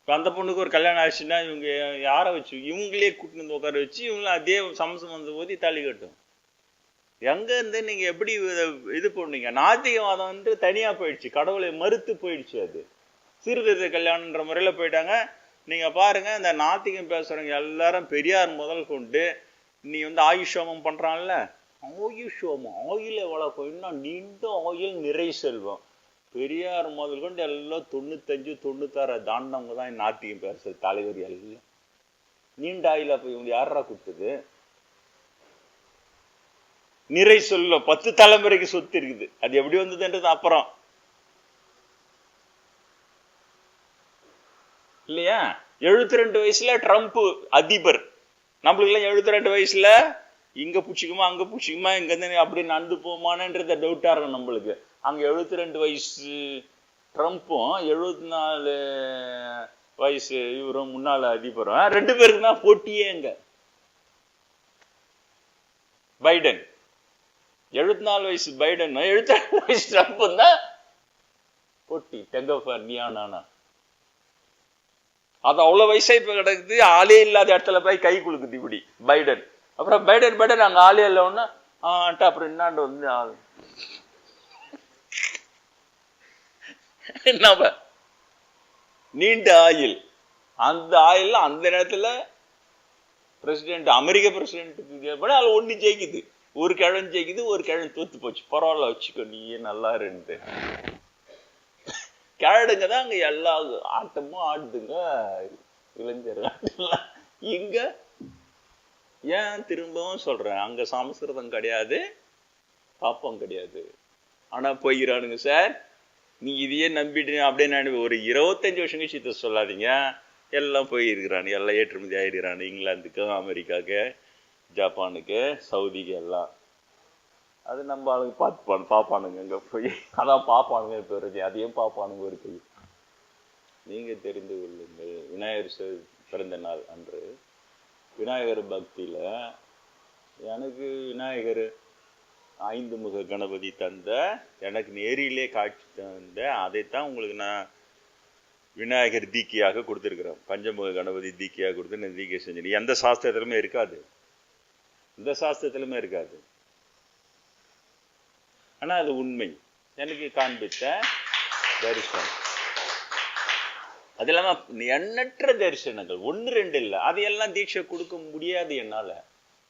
இப்போ அந்த பொண்ணுக்கு ஒரு கல்யாணம் ஆச்சுன்னா இவங்க யாரை வச்சு, இவங்களே கூட்டிட்டு வந்து உட்கார வச்சு இவங்களும் அதே சமசம் வந்து ஓதி தாலி கட்டும். எங்க இருந்து நீங்க எப்படி இது பண்ணீங்க? நாத்திகவாதம் வந்து தனியா போயிடுச்சு, கடவுளை மறுத்து போயிடுச்சு. அது சீர்திருத்த கல்யாணன்ற முறையில போயிட்டாங்க. நீங்க பாருங்க, இந்த நாத்திகம் பேசுறவங்க எல்லாரும் பெரியார் முதல் கொண்டு நீ வந்து ஆயுஷோமம் பண்றான்ல, ஆயுஷோமம் ஆயில வளர்க்கும், இன்னும் நீண்ட ஆயில் நிறை செல்வம். பெரியார் முதல் கொண்டு எல்லாம் 95 96 தாண்டவங்க தான் நாத்திகம் பேசுறது தலைவர். எல்லாம் நீண்ட ஆயில போய் இவங்க யாரா கொடுத்தது? நிறை செல்வம் 10 தலைமுறைக்கு சொத்து இருக்குது. அது எப்படி வந்ததுன்றது அப்புறம் இல்லையா? 72 வயசுல ட்ரம்ப் அதிபர். நம்மளுக்கு எல்லாம் 72 வயசுல இங்க பூச்சிக்குமா அங்க பூச்சிக்குமா இங்க இருந்து அப்படி நடந்து போமானன்றத டவுட்டா இருக்கும் நம்மளுக்கு. அங்க 72 வயசு ட்ரம்ப்பும் 74 வயசு இவரும் முன்னாள் அதிபரும் 2 பேருக்கு தான் போட்டியே. அங்க பைடன் 74 வயசு பைடன், 72 வயசு ட்ரம்ப் தான் போட்டி. நீயானா அது அவ்வளவு வயசா இப்ப கிடக்குது. ஆளே இல்லாத இடத்துல போய் கை குலுக்குது இப்படி பைடன். அப்புறம் பைடன் அங்க ஆளே இல்ல ஒண்ணு அப்புறம் என்னாண்டு வந்து ஆளு என்ன நீண்ட ஆயில். அந்த ஆயில் அந்த நேரத்துல பிரசிடென்ட், அமெரிக்க பிரசிடென்ட் அது ஒண்ணு ஜெயிக்குது. ஒரு கிழமை ஜெயிக்குது, ஒரு கிழமை தோத்து போச்சு. பரவாயில்ல வச்சுக்கோ, நீயே நல்லா இருந்து. கேடுங்க தான் அங்க எல்லா ஆட்டமும் ஆடுதுங்க இளைஞர்கள். இங்க ஏன் திரும்பவும் சொல்றேன், அங்க சமஸ்கிருதம் கிடையாது, பாப்பம் கிடையாது. ஆனா போய்கிறானுங்க சார். நீ இதையே நம்பிட்டு அப்படியே ஒரு 25 வருஷம் கழிச்சு சொல்லாதீங்க. எல்லாம் போயிருக்கிறானு, எல்லாம் ஏற்றுமதி ஆயிருக்கிறானு. இங்கிலாந்துக்கு, அமெரிக்காவுக்கு, ஜப்பானுக்கு, சவுதிக்கு எல்லாம். அது நம்ம ஆளுங்க பாப்பானுங்க அங்க போய். அதான் பாப்பானுங்க இப்ப அதையும் பாப்பானுங்க ஒரு கை. நீங்க தெரிந்து கொள்ளுங்கள், விநாயகர் பிறந்த நாள் அன்று விநாயகர் பக்தியில எனக்கு விநாயகர் 5 முக கணபதி தந்த, எனக்கு நேரிலே காட்சி தந்த, அதைத்தான் உங்களுக்கு நான் விநாயகர் தீக்கையாக கொடுத்துருக்கிறேன். பஞ்சமுக கணபதி தீக்கையாக கொடுத்து நான் தீக்கை செஞ்சேன். எந்த சாஸ்திரத்திலுமே இருக்காது, எந்த சாஸ்திரத்திலுமே இருக்காது. ஆனா அது உண்மை, எனக்கு காண்பித்த தரிசனம். அது இல்லாம எண்ணற்ற தரிசனங்கள், 1 2 இல்லை. அதையெல்லாம் தீட்சை கொடுக்க முடியாது என்னால.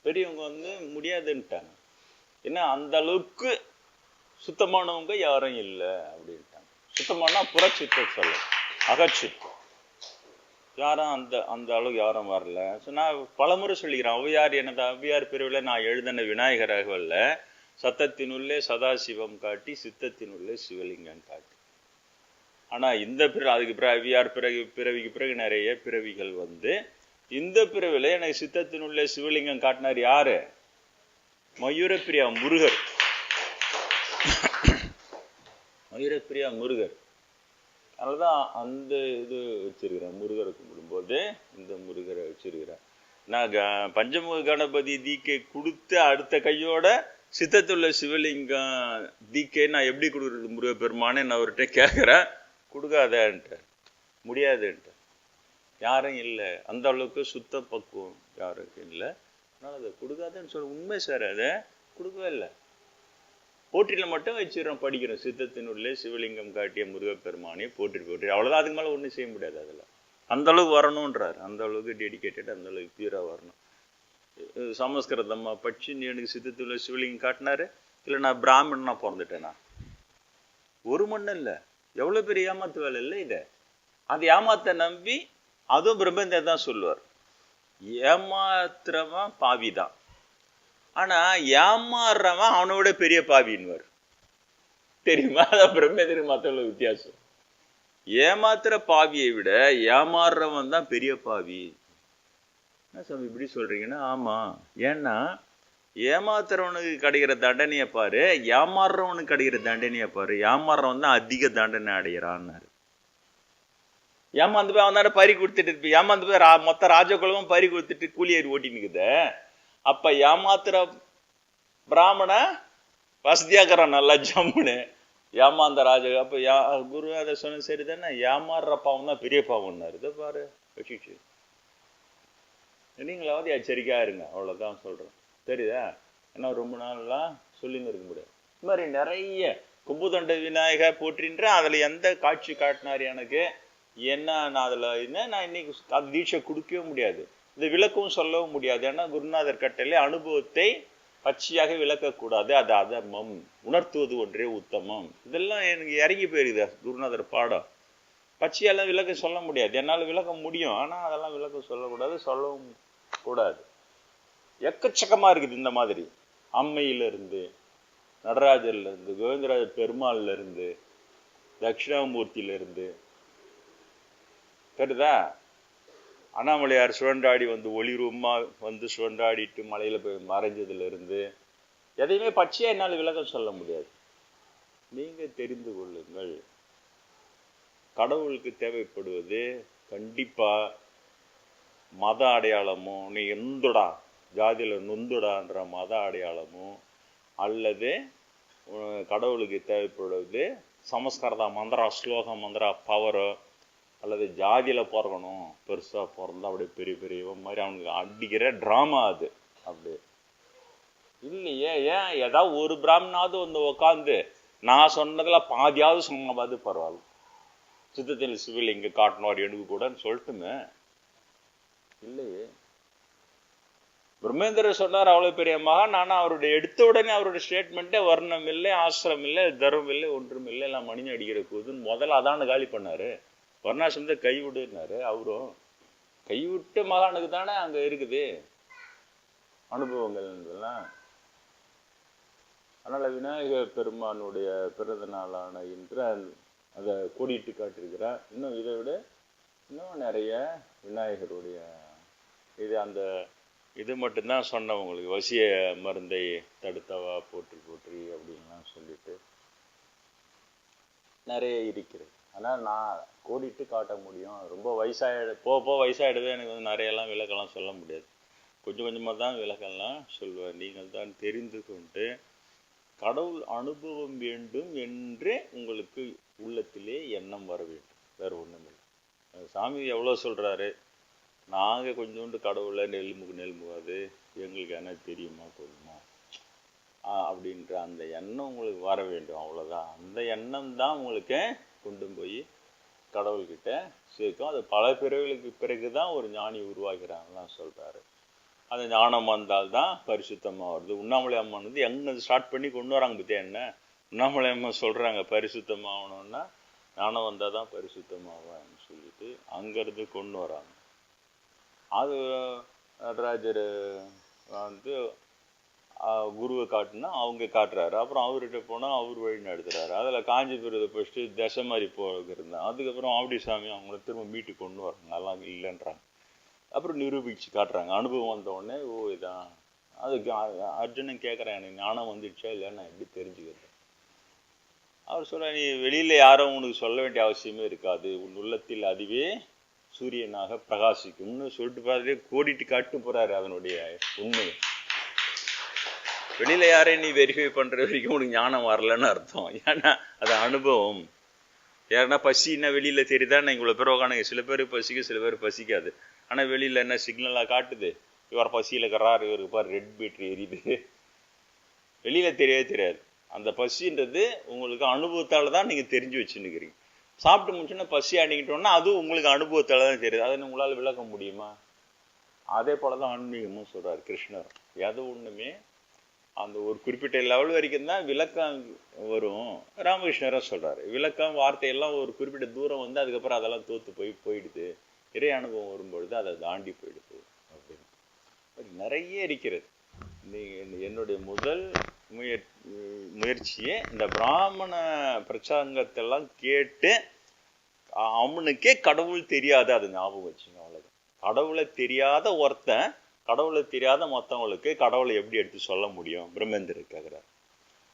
பெரியவங்க வந்து முடியாதுன்ட்டாங்க. ஏன்னா அந்த அளவுக்கு சுத்தமானவங்க யாரும் இல்லை அப்படின்ட்டாங்க. சுத்தமானா புறச்சித்தம் சொல்ல, அகச்சித்தம் யாரும் அந்த அளவுக்கு யாரும் வரல. நான் பலமுறை சொல்லிக்கிறேன், ஔவையார் எனது ஔவையார் பிரிவில் நான் எழுதின விநாயகராக வரல, சத்தத்தினுள்ளே சதாசிவம் காட்டி சித்தத்தினுள்ளே சிவலிங்கம் காட்டி. ஆனா இந்த அதுக்கு பிறகு ஔவையார் பிறவிக்கு பிறகு நிறைய பிறவிகள் வந்து இந்த பிறவில எனக்கு சித்தத்தினுள்ளே சிவலிங்கம் காட்டினார் யாரு? மயூரப்பிரியா முருகர். மயூரப்பிரியா முருகர். அதனாலதான் அந்த இது வச்சிருக்கிறேன். முருகரை கும்பிடும்போது இந்த முருகரை வச்சிருக்கிறேன். நான் பஞ்சமுக கணபதி தீக்கை கொடுத்து அடுத்த கையோட சித்தத்துள்ள சிவலிங்கம் தீக்கை நான் எப்படி கொடுக்குறது முருகப்பெருமானே நான் அவர்கிட்ட கேட்குறேன். கொடுக்காதன்ட்டு, முடியாதுன்ட்டு. யாரும் இல்லை, அந்த அளவுக்கு சுத்த பக்குவம் யாருக்கும் இல்லை. அதனால அதை கொடுக்காதன்னு சொல்ல உண்மை சார். அதை கொடுக்கவே இல்லை. போற்றியில மட்டும் வச்சிடறோம், படிக்கிறோம். சித்தத்தினுள்ளே சிவலிங்கம் காட்டிய முருகப்பெருமானே போற்றி போற்றி, அவ்வளோதான். அதுக்கு மேலே ஒன்றும் செய்ய முடியாது. அதில் அந்த அளவுக்கு வரணுன்றார். அந்த அளவுக்கு டெடிக்கேட்டட், அந்த அளவுக்கு பியூரா வரணும். சமஸ்கிருதம்மா படிச்சு நீ எனக்கு சித்தத்துள்ள சிவலிங்கம் காட்டினாரு, இல்லை நான் பிராமணனா பிறந்துட்டேனா? ஒரு மண்ணு இல்லை, எவ்வளோ பெரிய ஏமாத்து வேலை இல்லை இதை. அது ஏமாத்த நம்பி, அதுவும் பிரம்மேந்திரர் தான் சொல்லுவார், ஏமாத்துறவன் பாவி தான், ஆனா ஏமாறுறவன் அவனோட பெரிய பாவின்வார். தெரியுமா? அதான் பிரம்மேந்திரர் மற்றவங்கள வித்தியாசம். ஏமாத்துற பாவியை விட ஏமாறுறவன் தான் பெரிய பாவி. என்ன சாமி இப்படி சொல்றீங்கன்னா? ஆமா, ஏன்னா ஏமாத்துறவனுக்கு கிடைக்கிற தண்டனையை பாரு, ஏமாறுறவனுக்கு கிடைக்கிற தண்டனையை பாரு. ஏமாறுறவன் தான் அதிக தண்டனை அடைகிறான்னாரு. ஏமாந்து போய் அவன் தானே பறி கொடுத்துட்டு இருப்ப, ஏமாந்து போய் மொத்த ராஜகுலமும் பறி கொடுத்துட்டு கூலி ஏறி ஓட்டி நிக்குத. அப்ப ஏமாத்துற பிராமண வசதியாக்குறான் நல்லா ஜம்முன்னு, ஏமாந்த ராஜ. அப்ப குரு அதை சொன்ன சரிதானே, ஏமாறுற பாவம் தான் பெரிய பாவம்னாரு. இதை பாரு வச்சுச்சு. நீங்களாவது எச்சரிக்கையா இருங்க, அவ்வளவுதான் சொல்றேன். தெரியுதா? ஏன்னா ரொம்ப நாள்லாம் சொல்லின்னு இருக்க முடியாது. இது மாதிரி நிறைய கும்புதண்ட விநாயகர் போற்றின்ற அதுல எந்த காட்சி காட்டினார் எனக்கு என்ன, நான் அதுல என்ன நான் இன்னைக்கு அது தீட்சை கொடுக்கவே முடியாது, இது விளக்கவும் சொல்லவும் முடியாது. ஏன்னா குருநாதர் கட்டளை அனுபவத்தை பச்சையாக விளக்கக்கூடாது, அது அதர்மம், உணர்த்துவது ஒன்றே உத்தமம். இதெல்லாம் எனக்கு இறங்கி போயிருக்குது குருநாதர் பாடம். பச்சையெல்லாம் விளக்க சொல்ல முடியாது, என்னால் விளக்க முடியும், ஆனா அதெல்லாம் விளக்க சொல்லக்கூடாது, சொல்லவும் கூடாது. எக்கச்சக்கமா இருக்குது இந்த மாதிரி. அம்மையில இருந்து, நடராஜர்ல இருந்து, கோவிந்தராஜ பெருமாள்ல இருந்து, தட்சிணாமூர்த்தியில இருந்து, தெரியுதா? அண்ணாமலையார் சுழன்றாடி வந்து ஒளிரூபமா வந்து சுழன்றாடிட்டு மலையில போய் மறைஞ்சதுல இருந்து எதையுமே பச்சையா என்னால் விளக்கம் சொல்ல முடியாது. நீங்க தெரிந்து கொள்ளுங்கள், கடவுளுக்கு தேவைப்படுவது கண்டிப்பா மத அடையாளமும், நீ எந்துடா ஜாதியில நொந்துடான்ற மத அடையாளமும், அல்லது கடவுளுக்கு தேவைப்படுவது சமஸ்கிருத மந்திரா, ஸ்லோக மந்திரா பவரோ, அல்லது ஜாதியில பிறக்கணும், பெருசா பிறந்தா அப்படியே பெரிய பெரிய மாதிரி அவனுக்கு அடிக்கிற டிராமா அது. அப்படி இல்லையே, ஏன் ஏதாவது ஒரு பிராமணாவது வந்து உக்காந்து நான் சொன்னதுல பாதியாவது சொன்னபாது பரவாயில்ல, சித்தத்தில் சிவில் இங்க காட்டணும் எனக்கு கூடன்னு சொல்லட்டுமே. இல்லையே, பிரம்மேந்திரர் சொன்னார் அவ்வளவு பெரிய மகான், ஆனா அவருடைய எடுத்த உடனே அவருடைய ஸ்டேட்மெண்ட்டே வர்ணம் இல்லை, ஆசிரம் இல்லை, தர்மம் இல்லை, ஒன்றும் இல்லை, எல்லாம் மனிதன் அடிக்கிற கூதுன்னு முதல்ல அதான காலி பண்ணாரு. வர்ணாசிரமத்தை கைவிடுனாரு. அவரும் கைவிட்ட மகானுக்கு தானே அங்க இருக்குது அனுபவங்கள் எல்லாம். அதனால விநாயகர் பெருமானுடைய பிறந்த நாளான இன்று அதை கோடிட்டு காட்டியிருக்கிறார். இன்னும் இதை விட இன்னும் நிறைய விநாயகருடைய இது அந்த இது மட்டும்தான் சொன்னவங்களுக்கு, வசிய மருந்தை தடுத்தவா போற்றி போற்றி அப்படின்லாம் சொல்லிட்டு நிறைய இருக்கிறது. ஆனால் நான் கோடிட்டு காட்ட முடியும், ரொம்ப போக வயசாயிடுது, எனக்கு வந்து நிறையெல்லாம் விளக்கெல்லாம் சொல்ல முடியாது, கொஞ்சம் கொஞ்சமாக தான் விளக்கெல்லாம் சொல்லுவேன். நீங்கள் தான் தெரிந்து கொண்டு கடவுள் அனுபவம் வேண்டும் என்று உங்களுக்கு உள்ளத்திலே எண்ணம் வர வேண்டும், வேறு ஒன்றும் இல்லை. சாமி எவ்வளோ சொல்கிறாரு, நாங்கள் கொஞ்சோண்டு கடவுளை நெல்முகாது எங்களுக்கு என்ன தெரியுமா போதுமா அப்படின்ற அந்த எண்ணம் உங்களுக்கு வர வேண்டும், அவ்வளோதான். அந்த எண்ணம் தான் உங்களுக்கு கொண்டு போய் கடவுள்கிட்ட சேர்க்கும். அது பல பிறவிகளுக்கு பிறகுதான் ஒரு ஞானி உருவாகிறாங்கலாம் சொல்றாரு. அந்த ஞானம் வந்தால்தான் பரிசுத்தமாக வருது. உண்ணாமலை அம்மன் வந்து எங்க ஸ்டார்ட் பண்ணி கொண்டு வராங்க பத்தியா என்ன, உண்ணாமலை அம்மா சொல்றாங்க பரிசுத்தமாகணும்னா ஞானம் வந்தால் தான் பரிசுத்தமாவான்னு சொல்லிட்டு அங்கிருந்து கொண்டு வராங்க. அது நடராஜர் வந்து குருவை காட்டுனா அவங்க காட்டுறாரு, அப்புறம் அவர்கிட்ட போனால் அவர் வழி நடத்துறாரு. அதில் காஞ்சிபுரத்தை ஃபஸ்ட்டு தசை மாதிரி போயிருந்தான், அதுக்கப்புறம் ஆவடி சாமி அவங்கள திரும்ப மீட்டு கொண்டு வராங்க, நல்லா இல்லைன்றாங்க, அப்புறம் நிரூபிச்சு காட்டுறாங்க. அனுபவம் வந்த உடனே ஓ இதான். அதுக்கு அர்ஜுனன் கேட்குறேன், எனக்கு ஞானம் வந்துடுச்சா இல்லையா, நான் எப்படி தெரிஞ்சுக்கிறது? அவர் சொல்ற, நீ வெளியில யாரும் உனக்கு சொல்ல வேண்டிய அவசியமே இருக்காது, உன் உள்ளத்தில் அதுவே சூரியனாக பிரகாசிக்கும்னு சொல்லிட்டு பாரு, கோடிட்டு காட்டு போறாரு அதனுடைய உண்மையை. வெளியில யாரையும் நீ வெரிஃபை பண்ற வரைக்கும் உனக்கு ஞானம் வரலன்னு அர்த்தம். ஏன்னா அது அனுபவம். ஏன்னா பசின்னா வெளியில தெரியுதா, இவ்வளவு பேர் உட்காந்துங்க, சில பேர் பசிக்கும் சில பேர் பசிக்காது. ஆனா வெளியில என்ன சிக்னலா காட்டுது, இவர் பசியில இருக்கிறார், இவருக்கு பாரு ரெட் பீட்ரு எரியுது, வெளியில தெரியவே தெரியாது. அந்த பசின்றது உங்களுக்கு அனுபவத்தால தான் நீங்க தெரிஞ்சு வச்சுன்னுக்கிறீங்க. சாப்பிட்டு முடிச்சுன்னா பசி அணிக்கிட்டோம்னா அதுவும் உங்களுக்கு அனுபவத்தால தான் தெரியுது, அதை உங்களால் விளக்க முடியுமா? அதே போலதான் ஆன்மீகமும் சொல்றாரு கிருஷ்ணர். எது ஒண்ணுமே அந்த ஒரு குறிப்பிட்ட லெவல் வரைக்கும் தான் விளக்கம் வரும். ராமகிருஷ்ணரை சொல்றாரு, விளக்கம் வார்த்தையெல்லாம் ஒரு குறிப்பிட்ட தூரம் வந்து அதுக்கப்புறம் அதெல்லாம் தோத்து போயிடுது, இறை அனுபவம் வரும்பொழுது அதை தாண்டி போயிடுது அப்படின்னு நிறைய இருக்கிறது. என்னுடைய முதல் முயற்சியே இந்த பிராமண பிரசங்கத்தெல்லாம் கேட்டு அவனுக்கே கடவுள் தெரியாது, அது ஞாபகம் வச்சுங்க. அவ்வளவுதான். கடவுளை தெரியாத ஒருத்தன் கடவுளை தெரியாத மற்றவங்களுக்கு கடவுளை எப்படி எடுத்து சொல்ல முடியும்? பிரம்மேந்திரர் கேட்கிறார்.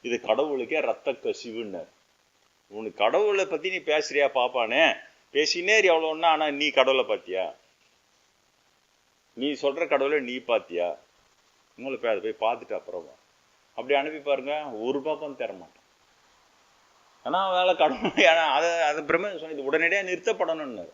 இது கடவுளுக்கே ரத்த கசிவுன்னார். உனக்கு கடவுளை பத்தி நீ பேசுறியா பாப்பானே, பேசினே எவ்வளவுன்னா, ஆனா நீ கடவுளை பார்த்தியா? நீ சொல்ற கடவுளை நீ பார்த்தியா? உங்களுக்கு அதை போய் பார்த்துட்டு அப்புறமா அப்படி அனுப்பி பாருங்க, ஒரு பாப்பம் தர மாட்டான். ஏன்னா வேலை கடவுள், ஏன்னா அதை பிரம்ம சொன்னது உடனடியாக நிறுத்தப்படணும்னு.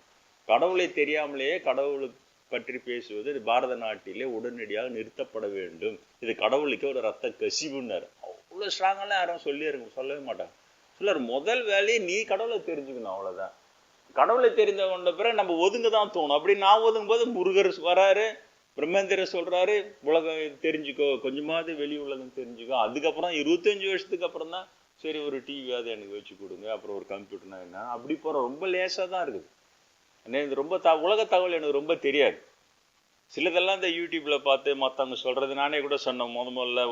கடவுளை தெரியாமலேயே கடவுளுக்கு பற்றி பேசுவது பாரத நாட்டிலே உடனடியாக நிறுத்தப்பட வேண்டும். இது கடவுளுக்கே ஒரு ரத்த கசிவுன்னாரு. அவ்வளோ ஸ்ட்ராங்கெல்லாம் யாரும் சொல்லவே மாட்டாங்க. சிலர் முதல் வேலையை நீ கடவுளை தெரிஞ்சுக்கணும், அவ்வளோதான். கடவுளை தெரிந்த கொண்ட பிறகு நம்ம ஒதுங்க தான் தோணும். அப்படி நான் ஒதுங்கும் போது முருகர் வராரு, பிரம்மேந்திரர் சொல்றாரு, உலகம் தெரிஞ்சுக்கோ, கொஞ்சமாவது வெளி உலகம் தெரிஞ்சுக்கோ. அதுக்கப்புறம் 25 வருஷத்துக்கு அப்புறம் தான் சரி ஒரு டிவியாவது எனக்கு வச்சு கொடுங்க, அப்புறம் ஒரு கம்ப்யூட்டர்னா என்ன, அப்படி போகிற ரொம்ப லேசாக தான் இருக்குது. எனக்கு ரொம்ப உலக தகவல் எனக்கு ரொம்ப தெரியாது. சிலதெல்லாம் இந்த யூடியூப்ல பார்த்து மற்றவங்க சொல்றது. நானே கூட சொன்னேன், முதல்ல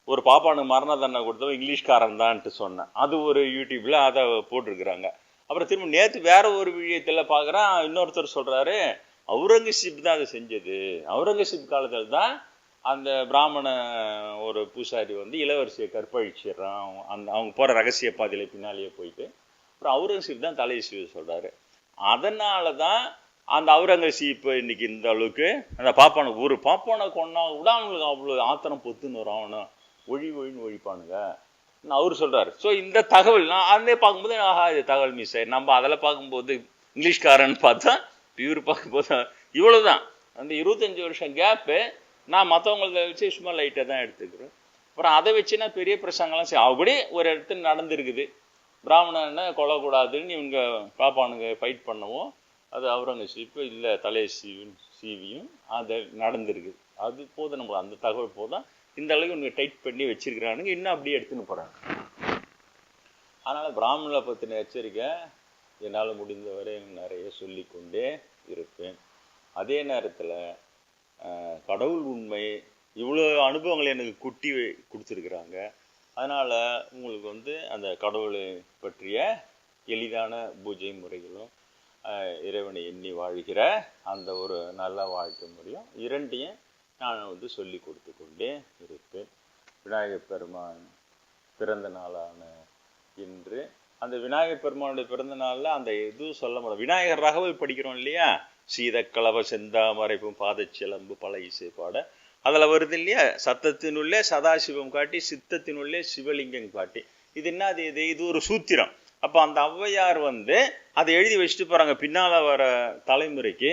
ஒரு பாப்பானுக்கு மரண தண்டனை கொடுத்தவன் இங்கிலீஷ்காரன் தான்ட்டு சொன்னேன். அது ஒரு யூடியூப்ல அதை போட்டிருக்கிறாங்க. அப்புறம் திரும்ப நேற்று வேற ஒரு விஷயத்தில் பார்க்குறேன், இன்னொருத்தர் சொல்றாரு அவுரங்கசீப் தான் அதை செஞ்சது. அவுரங்கசீப் காலத்தில் தான் அந்த பிராமண ஒரு பூசாரி வந்து இளவரசியை கற்பழிச்சிடுறான். அவங்க போற ரகசிய பாதையில பின்னாலேயே போயிட்டு அப்புறம் அவுரங்கசீப் தான் தலையை சீவ சொல்றாரு. அதனால தான் அந்த அவுரங்கசீப் இன்னைக்கு இந்த அளவுக்கு அந்த பாப்பானுக்கு ஒரு பாப்பானை கொண்டா கூட அவங்களுக்கு அவ்வளோ ஆத்திரம் பொத்துன்னு வரும். அவனை ஒழின்னு ஒழிப்பானுங்க அவரு சொல்றாரு. ஸோ இந்த தகவல் நான் அதே பார்க்கும்போது இது தகவல் மிஸ் ஆயிடும். நம்ம அதில் பார்க்கும்போது இங்கிலீஷ்காரன்னு பார்த்தா இவர் பார்க்கும்போது இவ்வளவுதான். அந்த 25 வருஷம் கேப்பு நான் மற்றவங்கள வச்சு சும்மா லைட்டாக தான் எடுத்துக்கிறேன். அப்புறம் அதை வச்சு நான் பெரிய பிரசங்கெல்லாம் அப்படி ஒரு இடத்துல நடந்திருக்குது. பிராமணனை கொல்லக்கூடாதுன்னு இவங்க பாப்பானுங்க ஃபைட் பண்ணவும் அது அவுரங்கசீப் இல்லை தலையை சீவியும் அது நடந்திருக்குது. அது போதும், நம்மளுக்கு அந்த தகவல் போதும். இந்த அளவுக்கு இவங்க டைட் பண்ணி வச்சிருக்கிறானுங்க, இன்னும் அப்படியே எடுத்துன்னு போகிறாங்க. அதனால் பிராமணனை பற்றின எச்சரிக்கை என்னால் முடிந்தவரை நிறைய சொல்லிக்கொண்டே இருப்பேன். அதே நேரத்தில் கடவுள் உண்மை இவ்வளோ அனுபவங்களை எனக்கு குட்டி கொடுத்துருக்குறாங்க. அதனால் உங்களுக்கு வந்து அந்த கடவுளை பற்றிய எளிதான பூஜை முறைகளும் இறைவனை எண்ணி வாழ்கிற அந்த ஒரு நல்ல வாழ்க்கை முறையும் இரண்டையும் நான் வந்து சொல்லி கொடுத்து கொண்டே இருப்பேன். விநாயகர் பெருமான் பிறந்த நாளான இன்று அந்த விநாயகர் பெருமானுடைய பிறந்த நாளில் அந்த எதுவும் சொல்ல முடியாது. விநாயகர் ரகவல் படிக்கிறோம் இல்லையா, சீதக்கலவ செந்தாமரைப்பும் பாதச்சிலம்பு பல இசை பாட, அதில் வருது இல்லையா, சத்தத்தினுள்ளே சதாசிவம் காட்டி சித்தத்தினுள்ளே சிவலிங்கம் காட்டி. இது என்ன, இது ஒரு சூத்திரம். அப்போ அந்த ஔவையார் வந்து அதை எழுதி வச்சுட்டு போகிறாங்க. பின்னால் வர தலைமுறைக்கு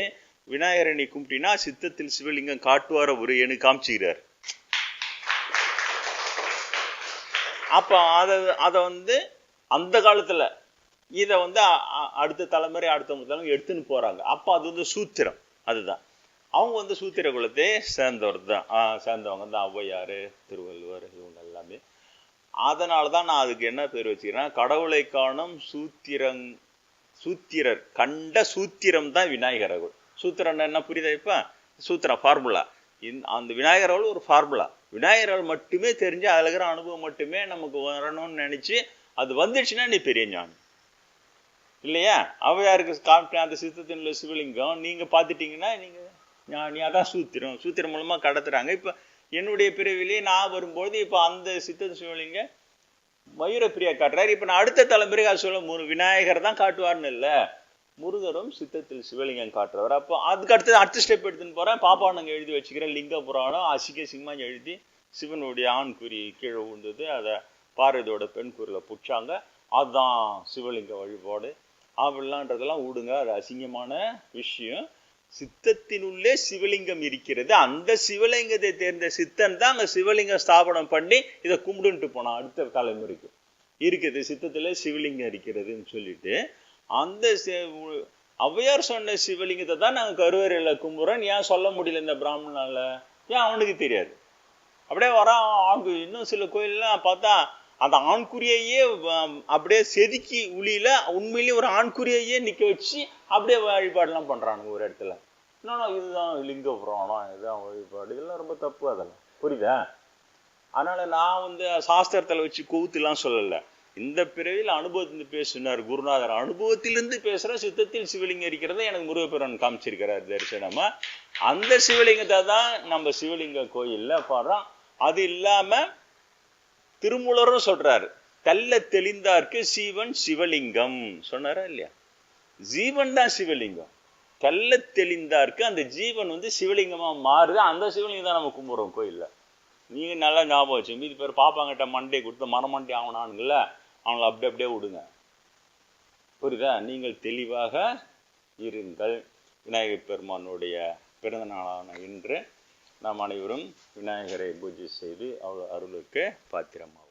விநாயகரை நீ கும்பிட்டினா சித்தத்தில் சிவலிங்கம் காட்டுவார ஒரு எண்ணு காமிச்சுக்கிறார். அப்போ அதை வந்து அந்த காலத்தில் இதை வந்து அடுத்த தலைமுறை எடுத்துன்னு போகிறாங்க. அப்போ அது வந்து சூத்திரம். அதுதான் அவங்க வந்து சூத்திர குலத்தை சேர்ந்தவங்க தான் ஔவையார், திருவள்ளுவர், இவங்க எல்லாமே. அதனால தான் நான் அதுக்கு என்ன பேர் வச்சுக்கிறேன், கடவுளை காணும் சூத்திரர் கண்ட சூத்திரம் தான் விநாயகர் அருள். சூத்திரம் என்ன புரியுதா? இப்போ சூத்திரம் ஃபார்முலா. அந்த விநாயகர் அருள் ஒரு ஃபார்முலா. விநாயகர் அருள் மட்டுமே தெரிஞ்சு அதில் இருக்கிற அனுபவம் மட்டுமே நமக்கு வரணும்னு நினச்சி அது வந்துடுச்சுன்னா நீ பெரிய ஞானி இல்லையா? ஔவையாருக்கு காமிட்டேன் அந்த சித்தத்தினுள்ள சிவலிங்கம், நீங்கள் பார்த்துட்டீங்கன்னா நீங்கள் ஞானி. அதான் சூத்திரம் மூலமாக கடத்துறாங்க. இப்போ என்னுடைய பிறவிலேயே நான் வரும்போது இப்போ அந்த சித்த சிவலிங்க மயூரப்பிரியா காட்டுறாரு. இப்போ நான் அடுத்த தலைமுறை அது சொல்ல விநாயகர் தான் காட்டுவார்னு இல்லை, முருகரும் சித்தத்தில் சிவலிங்கம் காட்டுறவர். அப்போ அதுக்கு அடுத்த ஸ்டெப் எடுத்துன்னு போகிறேன். பாப்பானுங்க எழுதி வச்சுக்கிறேன் லிங்க புராணம் சிங்கமாக எழுதி சிவனுடைய ஆண் குறி கீழே விழுந்தது, அதை பார்வதியோட பெண் குறியில் பிடிச்சாங்க. அதுதான் சிவலிங்க வழிபாடு. அப்படிலான்றதெல்லாம் விடுங்க, அது அசிங்கமான விஷயம். சித்தத்தினுள்ளே சிவலிங்கம் இருக்கிறது. அந்த சிவலிங்கத்தை தேர்ந்த சித்தன் தான் அங்கே சிவலிங்கம் ஸ்தாபனம் பண்ணி இதை கும்பிடுன்ட்டு போனான் அடுத்த தலைமுறைக்கு. இருக்குது சித்தத்தில் சிவலிங்கம் இருக்கிறதுன்னு சொல்லிட்டு அந்த ஔவையார் சொன்ன சிவலிங்கத்தை தான் நாங்கள் கருவறையில் கும்பிட்றோம். ஏன் சொல்ல முடியல இந்த பிராமணனால? ஏன் அவனுக்கு தெரியாது? அப்படியே வரான். இன்னும் சில கோயிலெலாம் பார்த்தா அந்த ஆண்குறியையே அப்படியே செதுக்கி உளியில உண்மையிலேயே ஒரு ஆண்குறியையே நிற்க வச்சு அப்படியே வழிபாடெல்லாம் பண்ணுறானுங்க ஒரு இடத்துல. என்னன்னா இதுதான் லிங்க புராணம், இதுதான் வழிபாடு, இதெல்லாம் ரொம்ப தப்பு. அதெல்லாம் புரியுதா? அதனால நான் சாஸ்திரத்தில் வச்சு கூத்துலாம் சொல்லலை. இந்த பிறவியில் அனுபவத்திலிருந்து பேசினார் குருநாதர். அனுபவத்திலிருந்து பேசுகிற சித்தத்தில் சிவலிங்கம் இருக்கிறத எனக்கு முருகப்பெருமான் காமிச்சிருக்கிறார் தரிசனமா. அந்த சிவலிங்கத்தை தான் நம்ம சிவலிங்க கோயில்ல பாடுறோம். அது இல்லாம திருமூலரும் சொல்றாரு, தெல்ல தெளிந்தார்க்கு சீவன் சிவலிங்கம் சொன்னாரா இல்லையா? ஜீவன் தான் சிவலிங்கம். தெல்ல தெளிந்தார்க்கு அந்த ஜீவன் சிவலிங்கமா மாறுது. அந்த சிவலிங்கம் தான் நம்ம கும்பிடுறோம் கோயில்ல. நீங்க நல்லா ஞாபகம் வச்சு, மீதி பேர் பாப்பாங்கிட்ட மண்டே கொடுத்து மரமண்டி ஆகணானுங்கள, அவங்களை அப்படியே விடுங்க. புரியுதா? நீங்கள் தெளிவாக இருங்கள். விநாயகர் பெருமானுடைய பிறந்த நாளான இன்று நாம் அனைவரும் விநாயகரை பூஜை செய்து அவர் அருளுக்கு பாத்திரமா